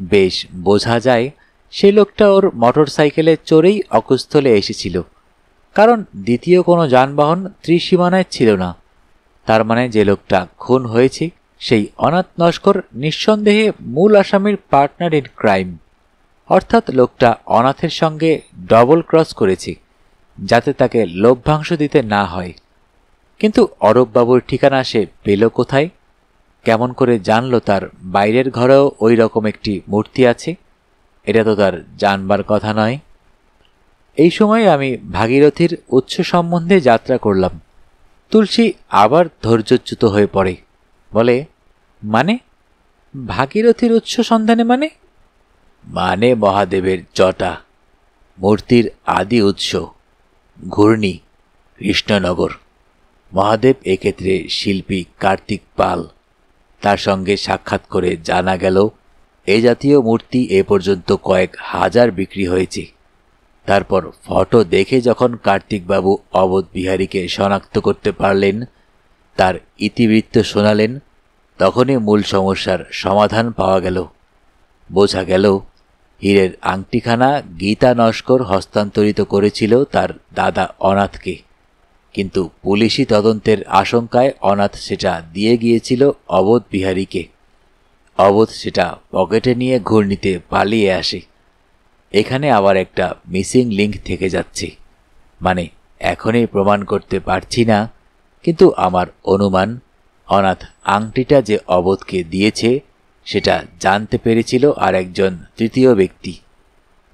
বেশ বোঝা যায় সে লোকটা ওর মোটর সাইকেলে চড়েই অকুস্থলে এসেছিল, কারণ দ্বিতীয় কোনো যানবাহন ত্রিসীমানায় ছিল না। তার মানে যে লোকটা খুন হয়েছে সেই অনাথ নস্কর নিঃসন্দেহে মূল আসামির পার্টনার ইন ক্রাইম, অর্থাৎ লোকটা অনাথের সঙ্গে ডবল ক্রস করেছে যাতে তাকে লভ্যাংশ দিতে না হয়। কিন্তু অরূপবাবুর ঠিকানা সে পেল কোথায়? কেমন করে জানল তার বাইরের ঘরেও ওই রকম একটি মূর্তি আছে? এটা তো তার জানবার কথা নয়। এই সময় আমি ভাগীরথীর উৎস সম্বন্ধে যাত্রা করলাম। তুলসী আবার ধৈর্যচ্যুত হয়ে পড়ে, বলে, মানে ভাগীরথীর উৎস সন্ধানে? মানে মহাদেবের জটা, মূর্তির আদি উৎস ঘূর্ণি, কৃষ্ণনগর। মহাদেব এক্ষেত্রে শিল্পী কার্তিক পাল। তার সঙ্গে সাক্ষাৎ করে জানা গেল এ জাতীয় মূর্তি এ পর্যন্ত কয়েক হাজার বিক্রি হয়েছে। তারপর ফটো দেখে যখন কার্তিকবাবু অবোধ বিহারীকে শনাক্ত করতে পারলেন, তার ইতিবৃত্ত শোনালেন, তখনই মূল সমস্যার সমাধান পাওয়া গেল। বোঝা গেল হীরের আংটিখানা গীতা নস্কর হস্তান্তরিত করেছিল তার দাদা অনাথকে, কিন্তু পুলিশি তদন্তের আশঙ্কায় অনাথ সেটা দিয়ে গিয়েছিল অবোধ বিহারীকে। অবোধ সেটা পকেটে নিয়ে ঘূর্ণিতে পালিয়ে আসে। এখানে আবার একটা মিসিং লিঙ্ক থেকে যাচ্ছে। মানে এখনই প্রমাণ করতে পারছি না, কিন্তু আমার অনুমান অনাথ আংটিটা যে অবোধকে দিয়েছে সেটা জানতে পেরেছিল আর একজন তৃতীয় ব্যক্তি,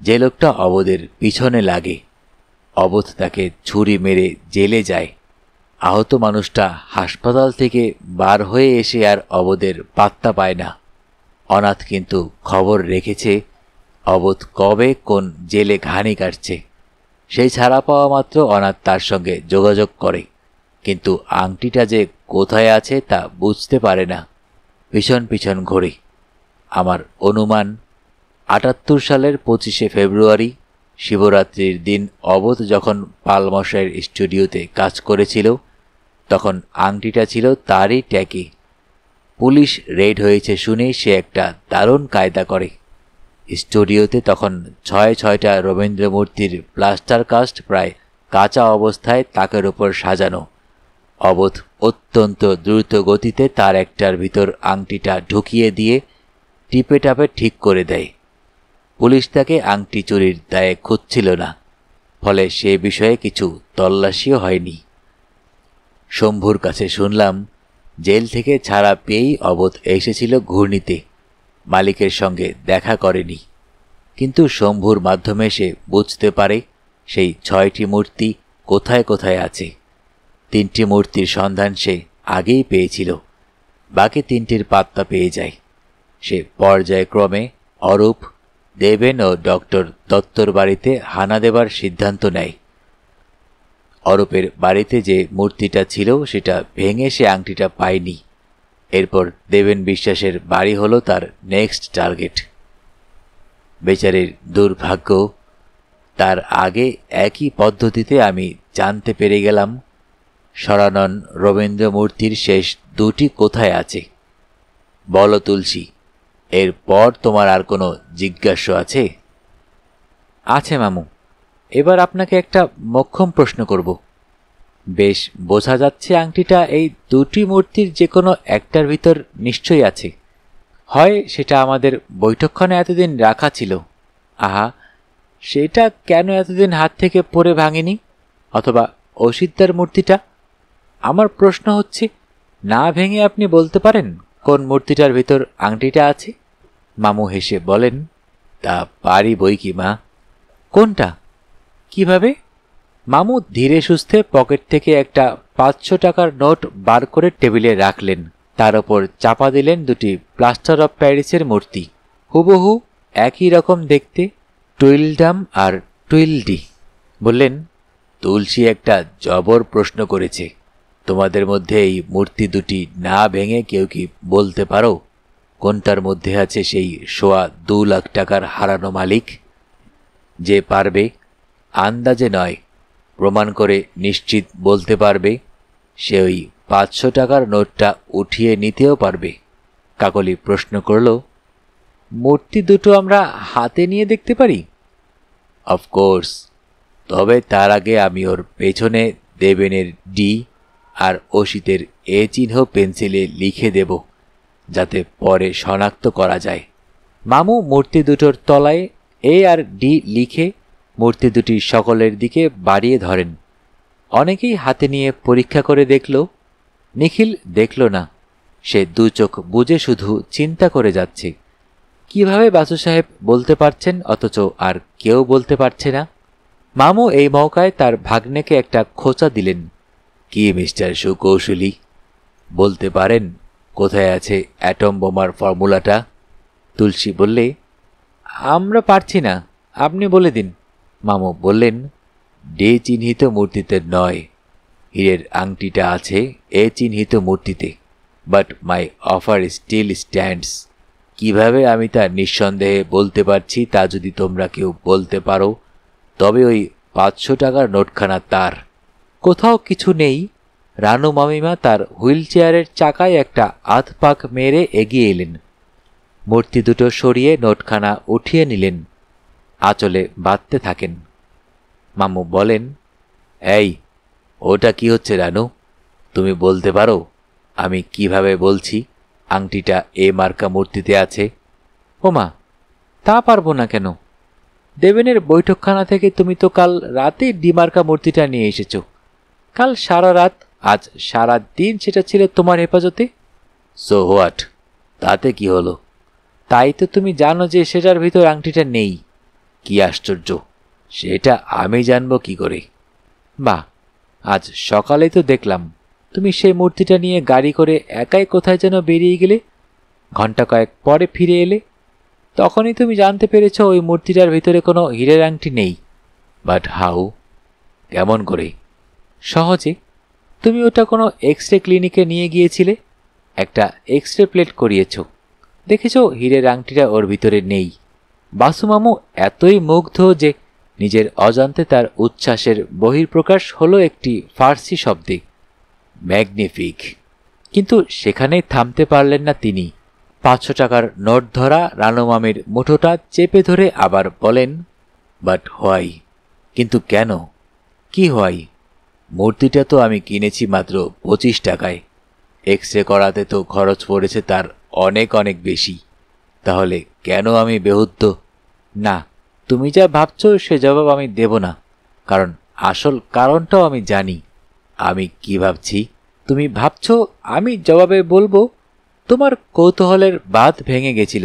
যে লোকটা অবোধের পিছনে লাগে। অবোধ তাকে ছুরি মেরে জেলে যায়। আহত মানুষটা হাসপাতাল থেকে বার হয়ে এসে আর অবোধের পাত্তা পায় না। অনাথ কিন্তু খবর রেখেছে অবোধ কবে কোন জেলে ঘানি কাটছে। সেই ছাড়া পাওয়া মাত্র অনাথ তার সঙ্গে যোগাযোগ করে, কিন্তু আংটিটা যে কোথায় আছে তা বুঝতে পারে না। পিছন পিছন ঘোরে। আমার অনুমান ৭৮ সালের ২৫শে ফেব্রুয়ারি শিবরাত্রির দিন অবোধ যখন পালমশাইয়ের স্টুডিওতে কাজ করেছিল, তখন আংটিটা ছিল তারই ট্যাকে। পুলিশ রেড হয়েছে শুনে সে একটা দারুণ কায়দা করে। স্টুডিওতে তখন ৬টা রবীন্দ্র মূর্তির প্লাস্টার কাস্ট প্রায় কাঁচা অবস্থায় তাকের ওপর সাজানো। অবোধ অত্যন্ত দ্রুত গতিতে তার একটার ভিতর আংটিটা ঢুকিয়ে দিয়ে টিপে টাপে ঠিক করে দেয়। পুলিশ তাকে আংটি চুরির দায়ে খুঁজছিল না, ফলে সে বিষয়ে কিছু তল্লাশিও হয়নি। শম্ভুর কাছে শুনলাম, জেল থেকে ছাড়া পেয়েই অবোধ এসেছিল ঘূর্ণিতে, মালিকের সঙ্গে দেখা করেনি। কিন্তু শম্ভুর মাধ্যমে সে বুঝতে পারে সেই 6টি মূর্তি কোথায় কোথায় আছে। 3টি মূর্তির সন্ধান সে আগেই পেয়েছিল, বাকি 3টির পাত্তা পেয়ে যায়। সে পর্যায়ক্রমে অরূপ, দেবেন ও ডক্টর দত্তর বাড়িতে হানা দেবার সিদ্ধান্ত নেয়। অরূপের বাড়িতে যে মূর্তিটা ছিল সেটা ভেঙে সে আংটিটা পায়নি। এরপর দেবেন বিশ্বাসের বাড়ি হলো তার নেক্সট টার্গেট। বেচারির দুর্ভাগ্য, তার আগে একই পদ্ধতিতে আমি জানতে পেরে গেলাম সরানন রবীন্দ্র মূর্তির শেষ 2টি কোথায় আছে। বলো তুলসী, এরপর তোমার আর কোনো জিজ্ঞাসা আছে? আছে মামু। এবার আপনাকে একটা মোক্ষম প্রশ্ন করব। বেশ বোঝা যাচ্ছে আংটিটা এই 2টি মূর্তির যে কোনো একটার ভিতর নিশ্চয়ই আছে। হয় সেটা আমাদের বৈঠকখানে এতদিন রাখা ছিল, আহা সেটা কেন এতদিন হাত থেকে পড়ে ভাঙেনি, অথবা অসিদ্ধার মূর্তিটা। আমার প্রশ্ন হচ্ছে, না ভেঙে আপনি বলতে পারেন কোন মূর্তিটার ভিতর আংটিটা আছে? মামু হেসে বলেন, তা পারি বই কি মা। কোনটা? কিভাবে? মামু ধীরে সুস্থে পকেট থেকে একটা 500 টাকার নোট বার করে টেবিলে রাখলেন। তার ওপর চাপা দিলেন 2টি প্লাস্টার অফ প্যারিসের মূর্তি, হুবহু একই রকম দেখতে, টুইলডাম আর টুইলডি। বললেন, তুলসী একটা জবর প্রশ্ন করেছে। তোমাদের মধ্যে এই মূর্তি 2টি না ভেঙে কেউ কি বলতে পারো কোনটার মধ্যে আছে সেই 2.25 লাখ টাকার হারানো মালিক? যে পারবে, আন্দাজে নয় প্রমাণ করে নিশ্চিত বলতে পারবে, সে ওই 500 টাকার নোটটা উঠিয়ে নিতেও পারবে। কাকলি প্রশ্ন করল, মূর্তি 2টো আমরা হাতে নিয়ে দেখতে পারি? অফকোর্স, তবে তার আগে আমি ওর পেছনে দেবেনের ডি আর অসিতের এ চিহ্ন পেন্সিলে লিখে দেব, যাতে পরে শনাক্ত করা যায়। মামু মূর্তি 2টোর তলায় এ আর ডি লিখে মূর্তি 2টি সকলের দিকে বাড়িয়ে ধরেন। অনেকেই হাতে নিয়ে পরীক্ষা করে দেখল। নিখিল দেখল না, সে 2 চোখ বুজে শুধু চিন্তা করে যাচ্ছে। কিভাবে বাসু সাহেব বলতে পারছেন অথচ আর কেউ বলতে পারছে না? মামু এই মৌকায় তার ভাগ্নেকে একটা খোঁচা দিলেন। কি মিস্টার সুকৌশলী, বলতে পারেন কোথায় আছে অ্যাটম বোমার ফর্মুলাটা? তুলসী বললে, আমরা পারছি না, আপনি বলে দিন। মামু বললেন, ডে চিহ্নিত মূর্তিতে নয়, হীরের আংটিটা আছে এ চিহ্নিত মূর্তিতে, but my offer still stands. কিভাবে আমি তা নিঃসন্দেহে বলতে পারছি তা যদি তোমরা কেউ বলতে পারো, তবে ওই 500 টাকার নোটখানা তার। কোথাও কিছু নেই। রানু মামিমা তার হুইল চেয়ারের চাকায় একটা আধপাক মেরে এগিয়ে এলেন। মূর্তি 2টো সরিয়ে নোটখানা উঠিয়ে নিলেন, আঁচলে বাঁধতে থাকেন। মামু বলেন, এই ওটা কি হচ্ছে রানু? তুমি বলতে পারো আমি কিভাবে বলছি আংটিটা এ মার্কা মূর্তিতে আছে? ওমা, তা পারবো না কেন? দেবেনের বৈঠকখানা থেকে তুমি তো কাল রাতে ডিমার্কা মূর্তিটা নিয়ে এসেছ। কাল সারা রাত, আজ সারা দিন সেটা ছিল তোমার হেফাজতে। সো হোয়াট, তাতে কি হলো? তাই তো তুমি জানো যে সেটার ভিতর আংটিটা নেই। কি আশ্চর্য, সেটা আমি জানবো কি করে? বাহ, আজ সকালে তো দেখলাম তুমি সেই মূর্তিটা নিয়ে গাড়ি করে একাই কোথায় যেন বেরিয়ে গেলে, ঘন্টা কয়েক পরে ফিরে এলে। তখনই তুমি জানতে পেরেছ ওই মূর্তিটার ভিতরে কোনো হীরের আংটি নেই। But how? কেমন করে? সহজে। তুমি ওটা কোনো এক্স রে ক্লিনিকে নিয়ে গিয়েছিলে, একটা এক্স রে প্লেট করিয়েছ, দেখেছ হীরের আংটিটা ওর ভিতরে নেই। বাসুমামু এতই মুগ্ধ যে নিজের অজান্তে তার উচ্ছ্বাসের বহির্প্রকাশ হলো একটি ফার্সি শব্দে, ম্যাগনিফিক। কিন্তু সেখানেই থামতে পারলেন না তিনি। 500 টাকার নোট ধরা রানু মামির মুঠোটা চেপে ধরে আবার বলেন, বাট হোয়াই? কিন্তু কেন? কি হোয়াই? মূর্তিটা তো আমি কিনেছি মাত্র 25 টাকায়। এক্স রে করাতে তো খরচ পড়েছে তার অনেক অনেক বেশি। তাহলে কেন আমি বেহুদ্দ? না, তুমি যা ভাবছো সে জবাব আমি দেব না, কারণ আসল কারণটাও আমি জানি। আমি কি ভাবছি তুমি ভাবছো আমি জবাবে বলবো? তোমার কৌতূহলের বাঁধ ভেঙে গেছিল,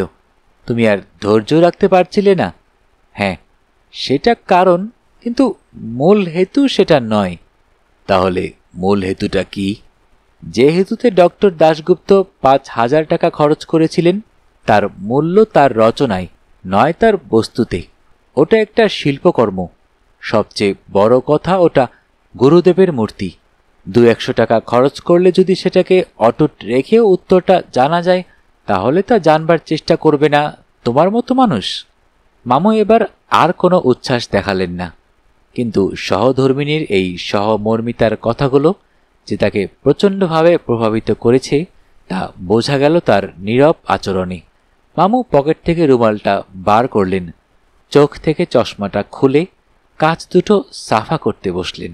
তুমি আর ধৈর্য রাখতে পারছিলে না। হ্যাঁ, সেটা কারণ, কিন্তু মূল হেতু সেটা নয়। তাহলে মূল হেতুটা কি? যে হেতুতে ডক্টর দাশগুপ্ত 5,000 টাকা খরচ করেছিলেন, তার মূল্য তার রচনায় নয় তার বস্তুতে। ওটা একটা শিল্পকর্ম। সবচেয়ে বড় কথা, ওটা গুরুদেবের মূর্তি। 200-100 টাকা খরচ করলে যদি সেটাকে অটুট রেখেও উত্তরটা জানা যায়, তাহলে তা জানবার চেষ্টা করবে না তোমার মতো মানুষ? মামু এবার আর কোনো উচ্ছ্বাস দেখালেন না, কিন্তু সহধর্মিণীর এই সহমর্মিতার কথাগুলো যে তাকে প্রচণ্ডভাবে প্রভাবিত করেছে তা বোঝা গেল তার নীরব আচরণে। মামু পকেট থেকে রুমালটা বার করলেন, চোখ থেকে চশমাটা খুলে কাঁচ দুটো সাফা করতে বসলেন।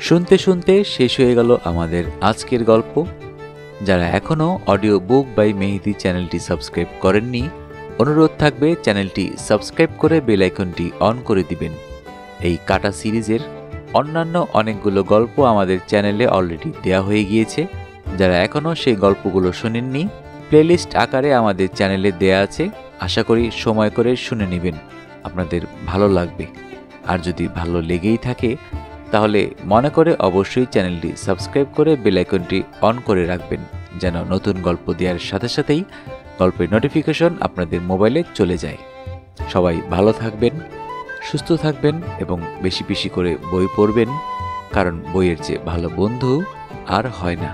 শুনতে শুনতে শেষ হয়ে গেল আমাদের আজকের গল্প। যারা এখনও অডিও বুক বাই মেহেদি চ্যানেলটি সাবস্ক্রাইব করেননি, অনুরোধ থাকবে চ্যানেলটি সাবস্ক্রাইব করে বেল আইকনটি অন করে দিবেন। এই কাটা সিরিজের অন্যান্য অনেকগুলো গল্প আমাদের চ্যানেলে অলরেডি দেয়া হয়ে গিয়েছে। যারা এখনও সেই গল্পগুলো শোনেননি, প্লেলিস্ট আকারে আমাদের চ্যানেলে দেয়া আছে। আশা করি সময় করে শুনে নেবেন, আপনাদের ভালো লাগবে। আর যদি ভালো লেগেই থাকে তাহলে মনে করে অবশ্যই চ্যানেলটি সাবস্ক্রাইব করে বেল আইকনটি অন করে রাখবেন, যেন নতুন গল্প দেওয়ার সাথে সাথেই গল্পের নোটিফিকেশন আপনাদের মোবাইলে চলে যায়। সবাই ভালো থাকবেন, সুস্থ থাকবেন এবং বেশি বেশি করে বই পড়বেন, কারণ বইয়ের চেয়ে ভালো বন্ধু আর হয় না।